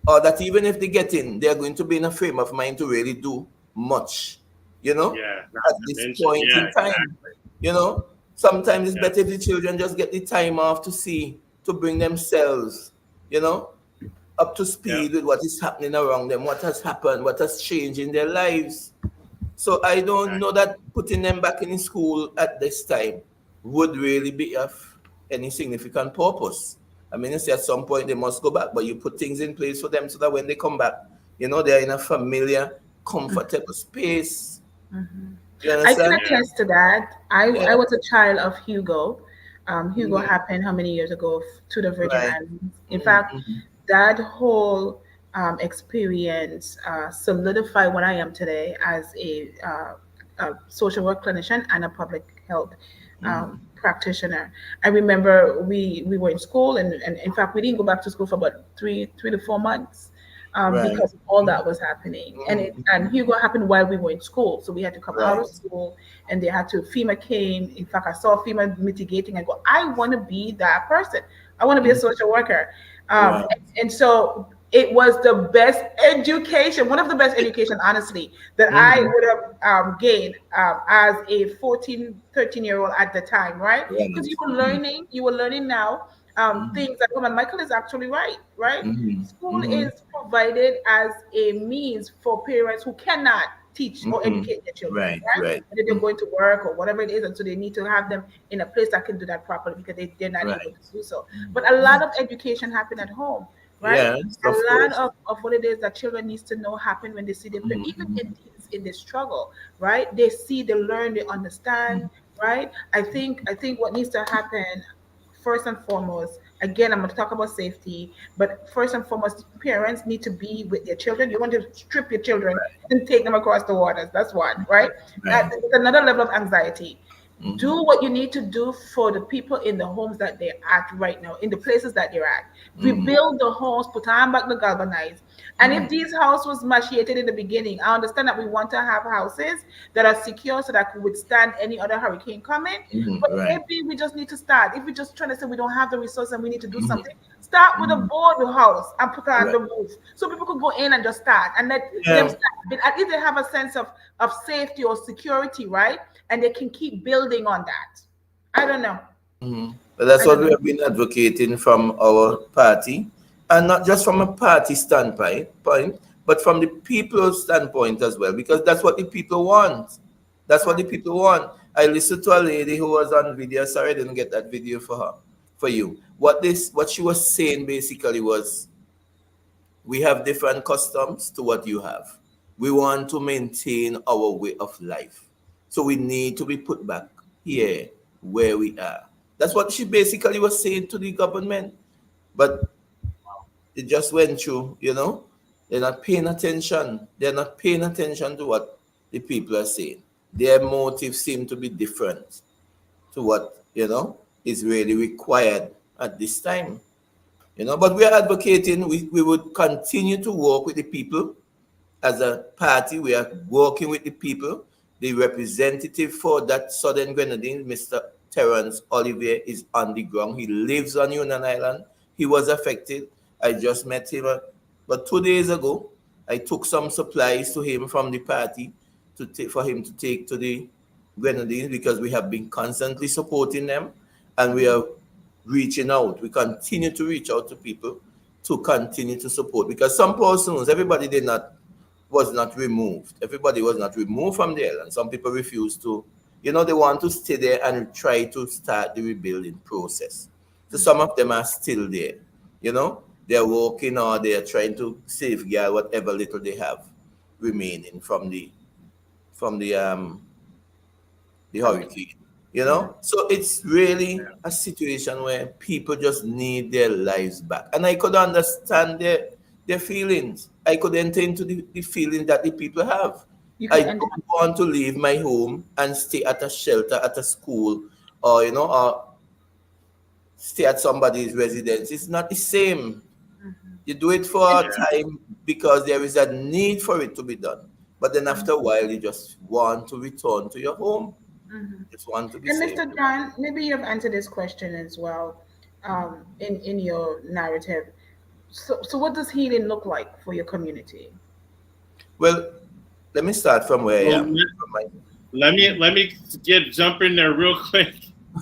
C: or that even if they get in, they are going to be in a frame of mind to really do much, at this point in time.
A: Exactly.
C: Sometimes it's better if the children just get the time off to bring themselves, up to speed with what is happening around them, what has happened, what has changed in their lives. So I don't know that putting them back in school at this time would really be of any significant purpose. I mean, you say at some point they must go back, but you put things in place for them so that when they come back, they're in a familiar, comfortable space.
B: I can attest to that. I was a child of Hugo. Hugo happened how many years ago to the Virgin Islands? In fact, that whole experience solidified what I am today as a social work clinician and a public health practitioner. I remember we were in school, and in fact, we didn't go back to school for about three to 4 months. Because all that was happening, and Hugo happened while we were in school, so we had to come out of school, and they had to. FEMA came. In fact, I saw FEMA mitigating. I go, I want to be that person. I want to be a social worker, and so it was the best education, one of the best education, honestly, that I would have gained as a 13-year-old at the time, right? Because you were learning now things at home. And Michael is actually right, right?
C: Mhm.
B: School
C: Mhm.
B: is provided as a means for parents who cannot teach or
C: Mhm.
B: educate their children,
C: Right,
B: right?
C: right.
B: Whether they're
C: Mhm.
B: going to work or whatever it is, and so they need to have them in a place that can do that properly because they're not able
C: Right.
B: to do so. But a lot of education happen at home, right?
C: Yes,
B: A
C: of
B: lot
C: course.
B: of what it is that children needs to know happen when they see their parents, even
C: Mhm.
B: in teens in this struggle, right? They see, they learn, they understand, right? I think what needs to happen first and foremost, again, I'm going to talk about safety, but first and foremost, parents need to be with their children. You want to strip your children and take them across the waters. That's one, right?
C: Right.
B: It's another level of anxiety.
C: Mhm.
B: Do what you need to do for the people in the homes that they're at right now, in the places that they're at.
C: Mhm.
B: Rebuild the homes, put on back the galvanized. And if
C: Mhm.
B: these house was machiated in the beginning, I understand that we want to have houses that are secure so that could withstand any other hurricane coming.
C: Mhm.
B: But
C: Right.
B: maybe we just need to start. If we're just trying to say we don't have the resource and we need to do
C: Mhm.
B: something, start with a
C: Mhm.
B: board house and put on
C: Right.
B: the roof so people could go in and just start and let them
C: Yeah.
B: start. But at least they have a sense of safety or security, right? And they can keep building on that. I don't know.
C: Mhm. But that's
B: I
C: what
B: don't
C: we
B: know.
C: have been advocating from our party, and not just from a party standpoint, but from the people's standpoint as well, because that's what the people want. That's what
B: Right.
C: the people want. I listened to a lady who was on video. Sorry, I didn't get that video for her, for you. What she was saying basically was, we have different customs to what you have. We want to maintain our way of life. So we need to be put back here where we are. That's what she basically was saying to the government. But it just went through. They're not paying attention. They're not paying attention to what the people are saying. Their motives seem to be different to what is really required at this time. But we are advocating, we would continue to work with the people. As a party, we are working with the people. The representative for that Southern Grenadine, Mr. Terence Olivier, is on the ground. He lives on Union Island. He was affected. I just met him, but 2 days ago. I took some supplies to him from the party for him to take to the Grenadines, because we have been constantly supporting them, and we are reaching out. We continue to reach out to people to continue to support, because some persons, everybody did not was not removed. Everybody was not removed from the island. Some people refuse to, they want to stay there and try to start the rebuilding process. So some of them are still there. They're working, or they're trying to safeguard whatever little they have remaining from the hurricane. So it's really a situation where people just need their lives back. And I could understand their feelings. I could enter into the feelings that the people have.
B: You
C: I
B: could end
C: don't want to leave my home and stay at a shelter, at a school, or stay at somebody's residence. It's not the same. You do it for a
B: and,
C: time because there is a need for it to be done. But then after a while, you just want to return to your home.
B: mhm.
C: Just want to be
B: And
C: safe.
B: Mr. John, maybe you've answered this question as well, in your narrative. So what does healing look like for your community?
C: Well, let me start from where I
A: Well,
C: am. From my,
A: let me jump in there real quick.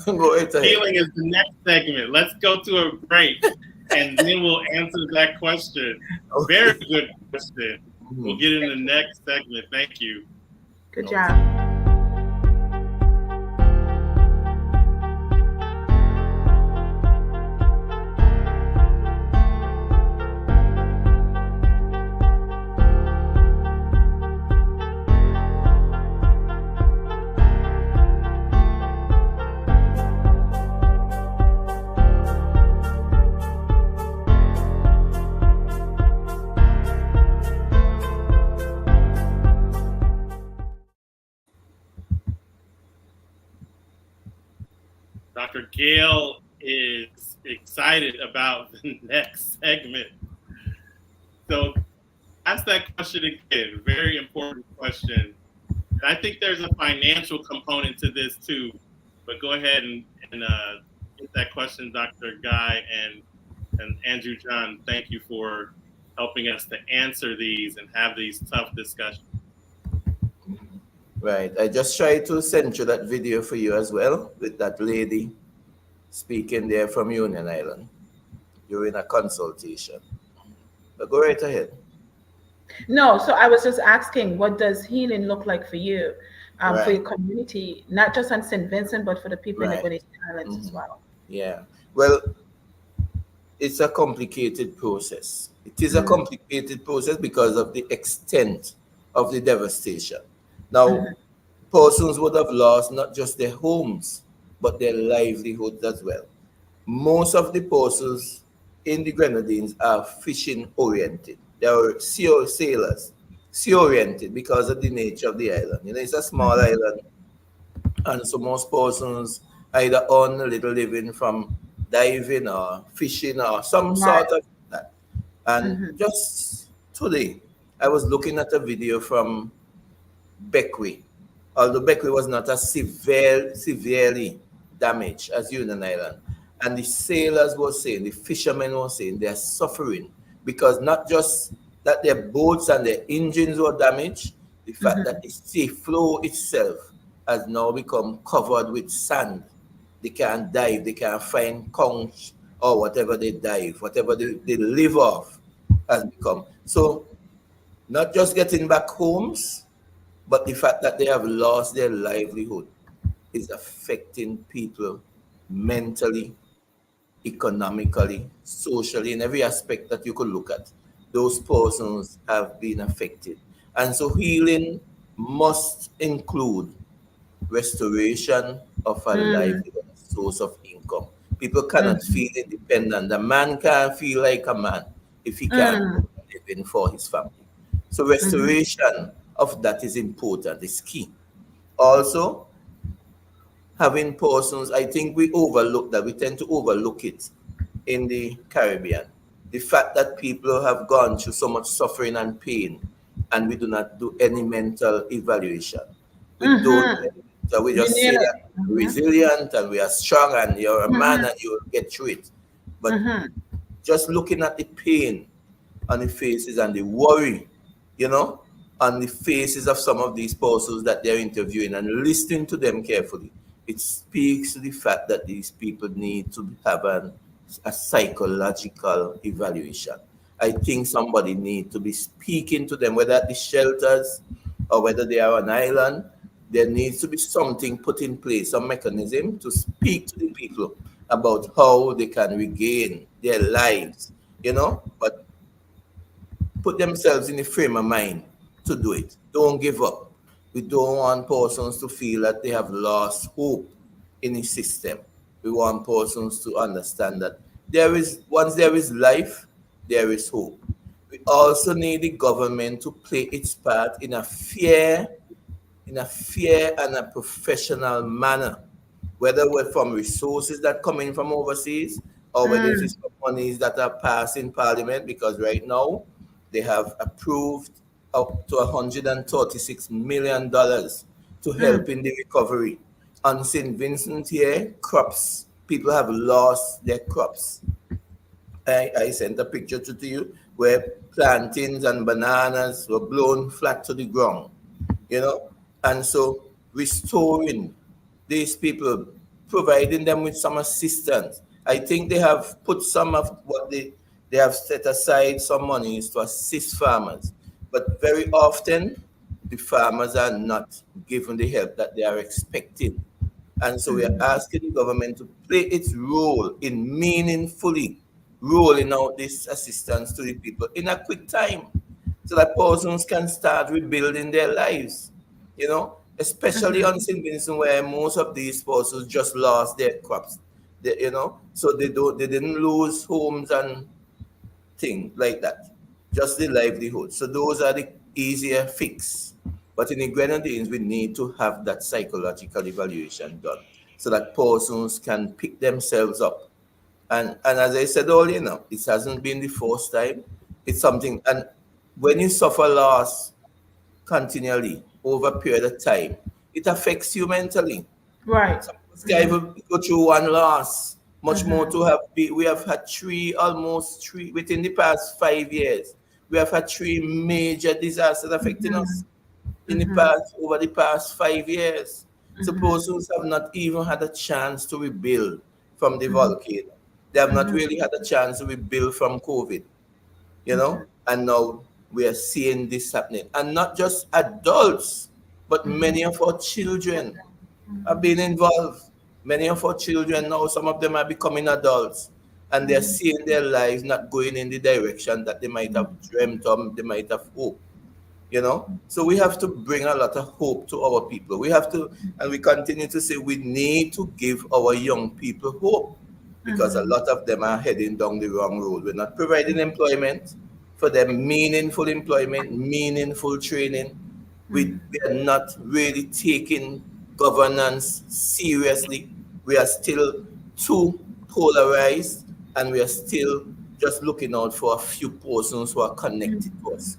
C: go right ahead.
A: Healing is the next segment. Let's go to a break, and then we'll answer that question. Very
C: Okay.
A: good question. We'll
C: Mhm.
A: get in the
B: Thank you.
A: next segment. Thank you.
B: Good
C: Okay.
B: job.
A: Dr. Gail is excited about the next segment. So ask that question again. Very important question. And I think there's a financial component to this too. But go ahead and get that question, Dr. Guy and Andrew John. Thank you for helping us to answer these and have these tough discussions.
C: Right. I just tried to send you that video for you as well, with that lady speaking there from Union Island during a consultation. But go right ahead.
B: No, so I was just asking, what does healing look like for you, for
C: Right,
B: your community, not just on St. Vincent, but for the people in the
C: right.
B: Grenadian Islands as
C: Mhm.
B: well?
C: Yeah. Well, it's a complicated process. It is a
B: Mm-hmm.
C: complicated process because of the extent of the devastation. Now,
B: Mm-hmm.
C: persons would have lost not just their homes, but their livelihoods as well. Most of the persons in the Grenadines are fishing oriented. They are sea sailors, sea oriented because of the nature of the island. You know, it's a small
B: Mm-hmm.
C: island, and so most persons either earn a little living from diving or fishing or some
B: Right.
C: sort of that. And
B: Mm-hmm.
C: just today, I was looking at a video from Beckwith, although Beckwith was not as severely damaged as Union Island. And the sailors were saying, the fishermen were saying they are suffering because not just that their boats and their engines were damaged, the fact
B: Mm-hmm.
C: that the sea flow itself has now become covered with sand. They can't dive, they can't find conch or whatever they dive, whatever they live off has become. So not just getting back homes, but the fact that they have lost their livelihood is affecting people mentally, economically, socially, in every aspect that you could look at. Those persons have been affected. And so healing must include restoration of a
B: Mm-hmm.
C: livelihood, source of income. People cannot feel independent. A man can't feel like a man if he can't
B: Mm-hmm.
C: make a living for his family. So
B: Mm-hmm.
C: restoration of that is important, is key. Also, having persons, I think we overlook that. We tend to overlook it in the Caribbean. The fact that people have gone through so much suffering and pain, and we do not do any mental evaluation. We don't do
B: Mm-hmm.
C: any mental, we
B: You
C: just
B: nail
C: say
B: it.
C: that we're resilient and we are strong and you're a man
B: Mm-hmm.
C: and you'll get through it. But
B: Mm-hmm.
C: just looking at the pain on the faces and the worry, you know, on the faces of some of these persons that they're interviewing and listening to them carefully, it speaks to the fact that these people need to have a psychological evaluation. I think somebody needs to be speaking to them, whether at the shelters or whether they are on island. There needs to be something put in place, some mechanism to speak to the people about how they can regain their lives, you know. But put themselves in the frame of mind to do it. Don't give up. We don't want persons to feel that they have lost hope in the system. We want persons to understand that there is once there is life, there is hope. We also need the government to play its part in a fair and a professional manner, whether we're from resources that come in from overseas or whether it is from monies that are passed in parliament, because right now they have approved up to $136 million to help in the recovery. On St. Vincent here, crops, people have lost their crops. I sent a picture to you where plantains and bananas were blown flat to the ground, you know. And so restoring these people, providing them with some assistance. I think they have put some of what they have set aside some monies to assist farmers. But very often the farmers are not given the help that they are expecting. And so we are
B: Mm-hmm.
C: asking the government to play its role in meaningfully rolling out this assistance to the people in a quick time so that persons can start rebuilding their lives, you know, especially
B: Mm-hmm.
C: on St. Vincent where most of these persons just lost their crops, so they didn't lose homes and thing like that, just the livelihood. So those are the easier fix. But in the Grenadines, we need to have that psychological evaluation done so that persons can pick themselves up. And as I said earlier, it hasn't been the first time. It's something, and when you suffer loss continually over a period of time, it affects you mentally.
B: Right.
C: Some of us can't
B: Mm-hmm.
C: even go through one loss, much more
B: Mm-hmm.
C: to have. We have had almost three, within the past 5 years. We have had three major disasters affecting us in the
B: Mm-hmm.
C: past, over the past 5 years. So
B: Mm-hmm.
C: persons have not even had a chance to rebuild from the volcano. They have not really had a chance to rebuild from COVID, you know, and now we are seeing this happening. And not just adults, but many of our children are being involved. Many of our children now, some of them are becoming adults, and they're seeing their lives not going in the direction that they might have dreamt of, they might have hoped. You know, so we have to bring a lot of hope to our people. We have to, and we continue to say we need to give our young people hope, because a lot of them are heading down the wrong road. We're not providing employment for them, meaningful employment, meaningful training. We are not really taking governance seriously. We are still too polarized, and we are still just looking out for a few persons who are connected to us.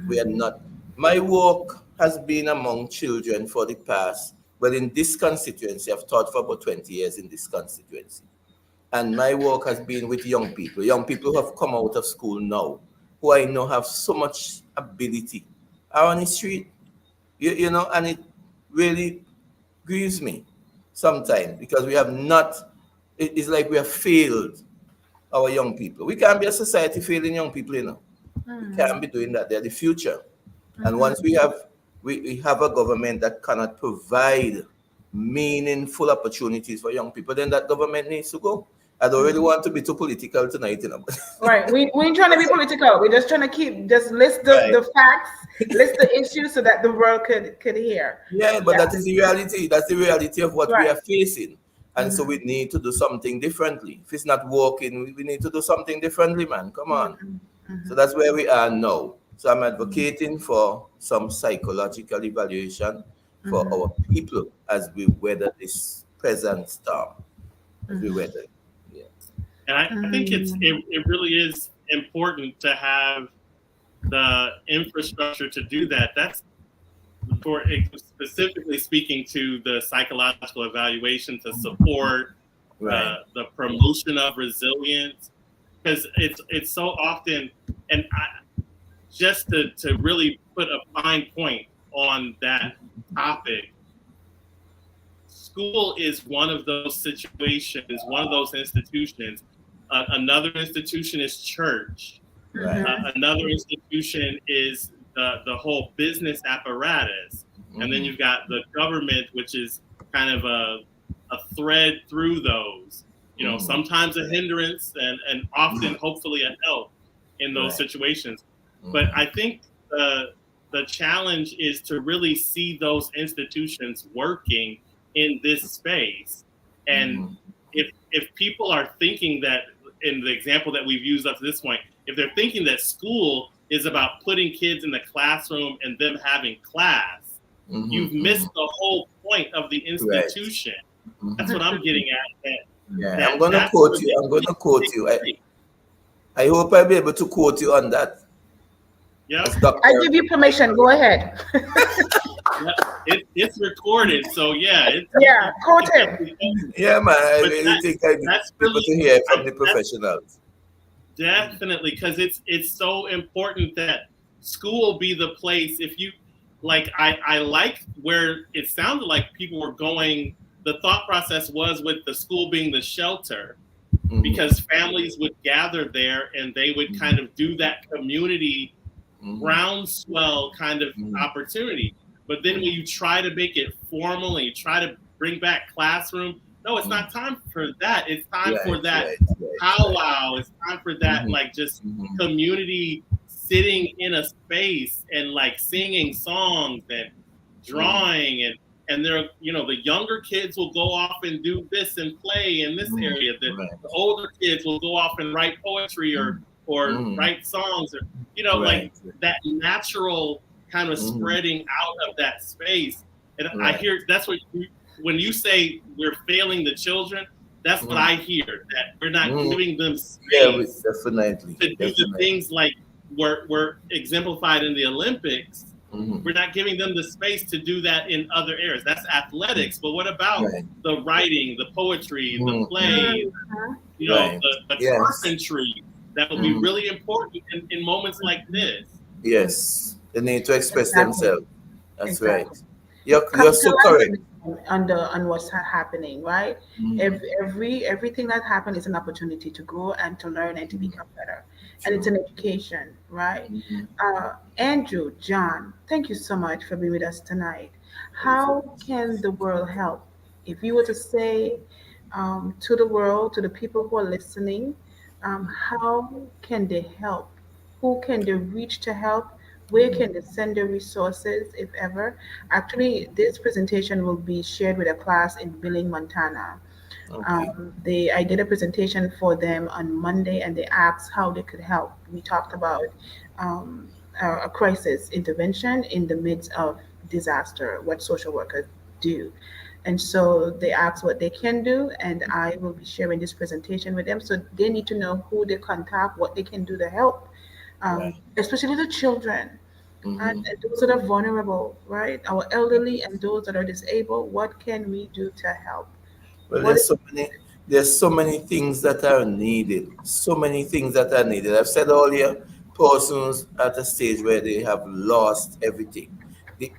C: We are not. My work has been among children for the past, well, in this constituency, I've taught for about 20 years in this constituency. And my work has been with young people who have come out of school now, who I know have so much ability, are on the street, you know, and it really grieves me sometimes, because we have not, it's like we have failed our young people. We can't be a society failing young people, you know. We can't be doing that. They're the future. And once we have a government that cannot provide meaningful opportunities for young people, then that government needs to go. I don't really want to be too political tonight, you know.
B: Right. We ain't trying to be political. We're just trying to just list the facts, list the issues so that the world could hear.
C: Yeah, but that is the reality. That's the reality of what we are facing. And so
B: Mm-hmm.
C: we need to do something differently. If it's not working, we need to do something differently, man. Come on. So that's where we are now. So I'm advocating for some psychological evaluation for our people as we weather this present storm. As we weather it. Yeah.
A: And I think it really is important to have the infrastructure to do that. That's for specifically speaking to the psychological evaluation to support the promotion of resilience, because it's so often, and just to really put a fine point on that topic, school is one of those situations, one of those institutions. Another institution is church. Another institution is the whole business apparatus. And then you've got the government, which is kind of a thread through those. You know, sometimes a hindrance and often, hopefully, a help in those situations. But I think the challenge is to really see those institutions working in this space. And if people are thinking that, in the example that we've used up to this point, if they're thinking that school is about putting kids in the classroom and them having class, you've missed the whole point of the institution. That's what I'm getting at.
C: I'm going to quote you. I hope I'll be able to quote you on that.
A: Yeah,
B: I give you permission. Go ahead.
A: It's recorded, so yeah.
B: Quote him.
C: Yeah, man. I really think I need people to hear from the professionals.
A: Definitely, because it's so important that school be the place. If you like, I like where it sounded like people were going. The thought process was with the school being the shelter, because families would gather there and they would kind of do that community groundswell kind of opportunity. But then when you try to make it formal and you try to bring back classroom, no, it's not time for that. It's time for that powwow. It's time for that like just community sitting in a space and like singing songs and drawing and they're, you know, the younger kids will go off and do this and play in this area. The older kids will go off and write poetry or write songs, or, you know, like that natural kind of spreading out of that space. And I hear that's what when you say we're failing the children, that's what I hear, that we're not giving them space
C: definitely
A: to do the things like were exemplified in the Olympics. We're not giving them the space to do that in other areas. That's athletics, but what about the writing, the poetry, the play, you know, the carpentry? That will be really important in moments like this.
C: Yes, they need to express themselves. That's right. You're so correct.
B: on what's happening, right? Everything that happened is an opportunity to grow and to learn and to become better, and it's
C: True.
B: an education, right?
C: Mm-hmm.
B: Andrew, John, thank you so much for being with us tonight.
C: It's
B: How can the world help? If you were to say to the world, to the people who are listening, how can they help? Who can they reach to help? Where can they send their resources, if ever? Actually, this presentation will be shared with a class in Billing, Montana.
C: okay.
B: I did a presentation for them on Monday, and they asked how they could help. We talked about um, a crisis intervention in the midst of disaster, what social workers do. And so they asked what they can do, and I will be sharing this presentation with them. So they need to know who they contact, what they can do to help,
C: Right.
B: especially the children
C: Mm-hmm.
B: and those that are vulnerable, right? Our elderly and those that are disabled. What can we do to help?
C: Well,
B: What is
C: there's so many things that are needed. So many things that are needed. I've said earlier, persons at a stage where they have lost everything. The,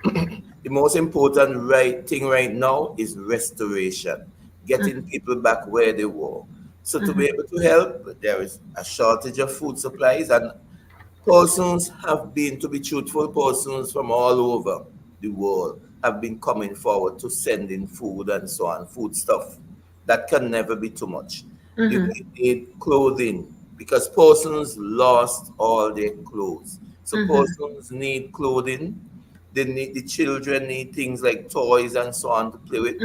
C: the most important right thing right now is restoration, getting people back where they were. So to be able to help, there is a shortage of food supplies, and persons have been, to be truthful, persons from all over the world have been coming forward to send in food and so on, food stuff. That can never be too much. We need clothing because persons lost all their clothes. So persons need clothing. They need, the children need things like toys and so on to play with.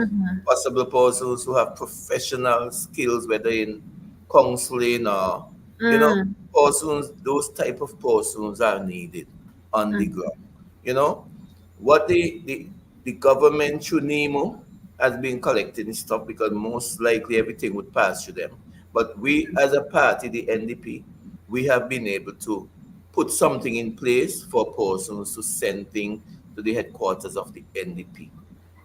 C: Possible persons who have professional skills, whether in counseling or you know,
B: mm,
C: persons, those type of persons are needed on the ground. You know, what the government through NEMO has been collecting stuff because most likely everything would pass through them. But we as a party, the NDP, we have been able to put something in place for persons to send things to the headquarters of the NDP.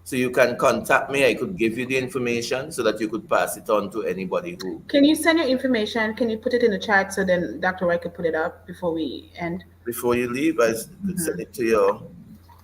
C: So you can contact me. I could give you the information so that you could pass it on to anybody who,
B: Can you send your information? Can you put it in the chat so then Dr. Wright could put it up before we end?
C: before you leave, could send it to your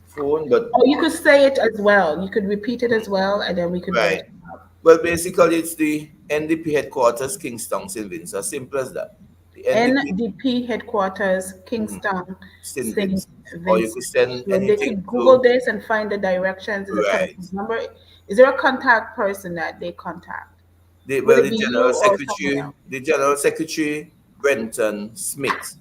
C: phone. But
B: Oh, you could say it as well. You could repeat it as well, and then we could put
C: right.
B: it up.
C: Well, basically, it's the NDP headquarters, Kingstown, St. Vincent. As simple as that. The NDP,
B: NDP headquarters,
C: mhm,
B: Kingston,
C: St.
B: St.
C: Vincent. Or you could
B: Vincent.
C: send
B: So they
C: anything
B: could Google
C: to,
B: this and find the directions. Is a
C: right.
B: telephone number? Is there a contact person that they contact? Would
C: Well,
B: it be you or someone else?
C: The General Secretary, Brenton Smith,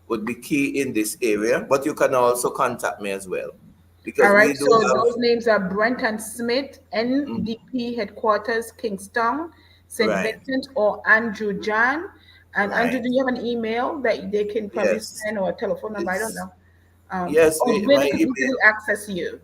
C: would be key in this area. But you can also contact me as well
B: All
C: because we
B: right,
C: do
B: so
C: have,
B: those names are Brent and Smith,
C: mm,
B: NDP headquarters, Kingston, St.
C: right,
B: Vincent, or Andrew John. And Andrew,
C: right.
B: do you have an email that they can probably
C: Yes.
B: send or a telephone number? I don't
C: It's,
B: know.
C: yes,
B: Or where
C: my
B: they could easily
C: email.
B: access you.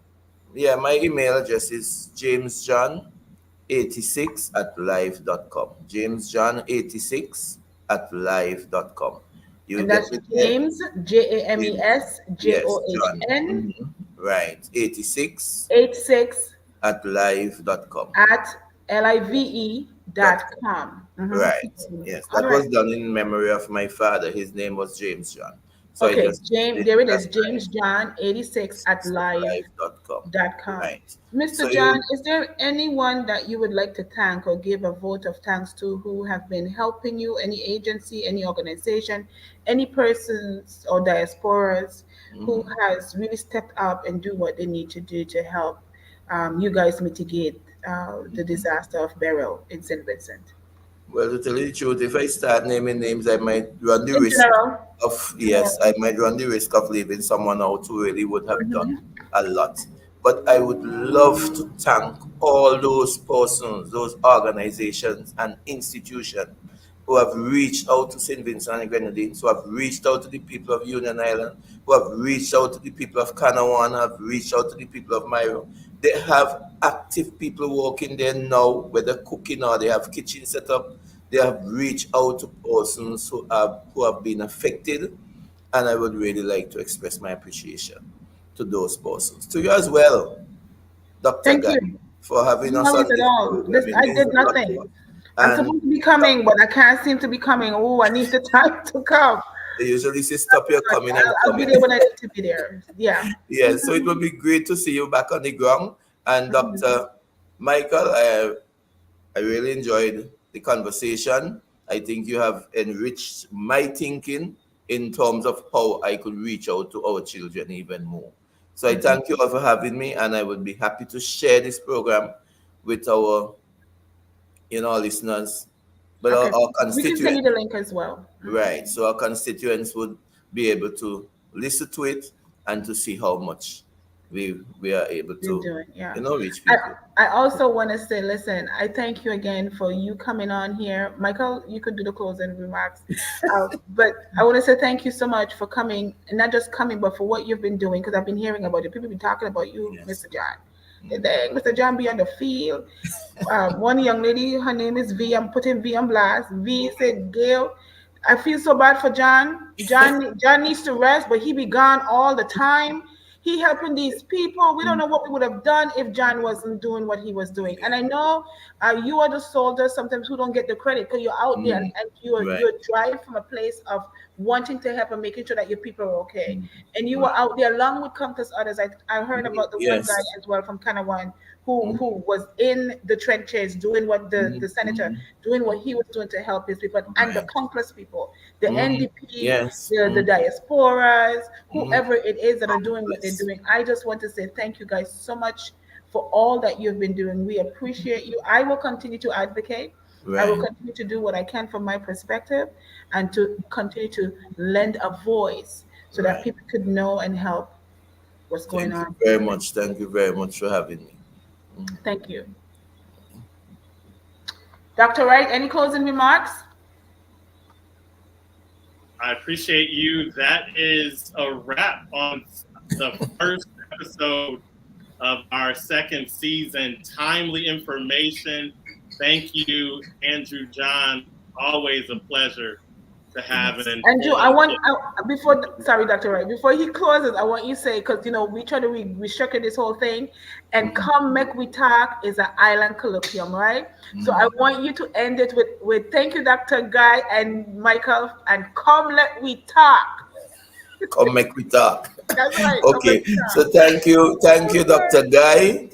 C: Yeah, my email address is jamesjohn86@live.com. Jamesjohn86 at live.com. You
B: And
C: get
B: that's
C: me there.
B: James, James,
C: Yes, John.
B: John,
C: Right. 86
B: 86
C: at live.com.
B: at live
C: Dot
B: dot
C: com.
B: com.
C: Right. Yes,
B: All
C: that
B: right.
C: was done in memory of my father. His name was James John. So I
B: Okay,
C: just
B: James,
C: did
B: there it is,
C: that
B: James John 86 at
C: at
B: live
C: live.com.
B: dot com.
C: Right.
B: Mr.
C: So
B: John,
C: you,
B: is there anyone that you would like to thank or give a vote of thanks to who have been helping you? Any agency, any organization, any persons or diasporas who
C: mhm.
B: has really stepped up and do what they need to do to help you guys mitigate the disaster of Beryl in St. Vincent?
C: Well, to tell you the truth, if I start naming names, I might run the
B: In
C: risk
B: general,
C: of, yes,
B: general.
C: I might run the risk of leaving someone out who really would have done
B: Mhm.
C: a lot. But I would love to thank all those persons, those organizations and institutions who have reached out to St. Vincent and Grenadines, who have reached out to the people of Union Island, who have reached out to the people of Kanawan, have reached out to the people of Myro. They have active people working there now, whether cooking or they have kitchen set up. They have reached out to persons who have been affected, and I would really like to express my appreciation to those persons. To you as well, Dr.
B: Thank
C: Guy,
B: you.
C: for having
B: No
C: us
B: worries
C: on
B: at
C: this
B: all.
C: program. It
B: I
C: means
B: did
C: a lot to
B: nothing.
C: us.
B: I'm
C: And
B: supposed to be coming, but I can't seem to be coming. Oh, I need the time to come.
C: they usually say, stop your coming, I'm
B: I'll be
C: coming.
B: there when I need to be there. Yeah.
C: Yeah, so it would be great to see you back on the ground. And Dr. Michael, I really enjoyed the conversation. I think you have enriched my thinking in terms of how I could reach out to our children even more. So I thank you all for having me, and I would be happy to share this program with our, listeners, but
B: Okay.
C: our
B: We can send you
C: constituents.
B: the link as well.
C: Right. So our constituents would be able to listen to it and to see how much we are able
B: You're
C: to,
B: doing, yeah.
C: reach
B: I,
C: people.
B: I also want to say, listen, I thank you again for you coming on here. Michael, you could do the closing remarks. But I want to say thank you so much for coming, and not just coming, but for what you've been doing, because I've been hearing about it. People been talking about you,
C: Yes.
B: Mr. John. Mr. John be on the field. One young lady, her name is V. I'm putting V on blast. V said, Gail, I feel so bad for John. John needs to rest, but he be gone all the time. He helping these people. We don't know what we would have done if John wasn't doing what he was doing. And I know you are the soldiers sometimes who don't get the credit because you're out there, and
C: Right.
B: you're driving from a place of wanting to help and making sure that your people are okay. And you
C: Right.
B: were out there along with countless others. I heard about the one guy
C: Yes.
B: as well from Kanawan who was in the trenches doing what the senator doing what he was doing to help his people, and the
C: Right.
B: countless people, the NDP,
C: Yes.
B: the diasporas, whoever it is that are doing what they're
C: Yes.
B: doing. I just want to say thank you guys so much for all that you've been doing. We appreciate you. I will continue to advocate. I will
C: Right.
B: continue to do what I can from my perspective, and to continue to lend a voice so that
C: Right.
B: people could know and help what's going
C: Thank you
B: on.
C: very much. Thank you very much for having me.
B: Thank you. Dr. Wright, any closing remarks?
A: I appreciate you. That is a wrap on the first episode of our second season. Timely information. Thank you, Andrew John. Always a pleasure to have an
B: Andrew, sorry, Dr. Wright, before he closes, I want you to say, because we try to restructure this whole thing, and come make we talk is an island colloquium, right? So I want you to end it with thank you, Dr. Guy and Michael, and come let we talk.
C: Come make we talk.
B: That's right. Come let
C: Okay.
B: we
C: So
B: talk.
C: thank you, Dr. Guy.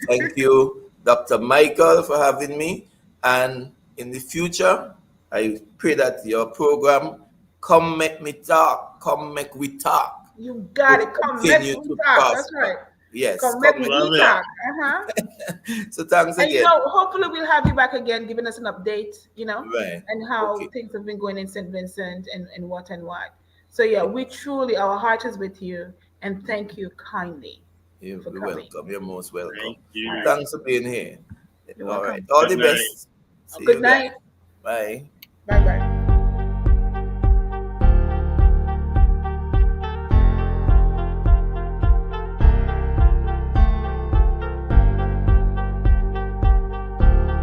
C: Thank you, Dr. Michael, for having me. And in the future, I pray that your program, Come Make Me Talk, Come Make We Talk,
B: You got
C: will
B: it. Come make
C: continue
B: we
C: to
B: talk. That's right.
C: prosper. Yes.
B: Come make
C: Come
B: we
A: Love it.
B: talk.
C: So thanks
B: And
C: again.
B: hopefully we'll have you back again, giving us an update,
C: Right.
B: and how
C: Okay.
B: things have been going in St. Vincent, and what and what. So yeah, we truly, our heart is with you, and thank you kindly
C: You're
B: for coming.
C: welcome. You're most welcome.
A: Thank you.
C: Thanks for being here.
B: You're
C: All
B: welcome.
C: right. All
A: Good
C: the
A: night.
C: best. See
B: Good
C: you
B: night.
C: guys. Bye.
B: Bye bye.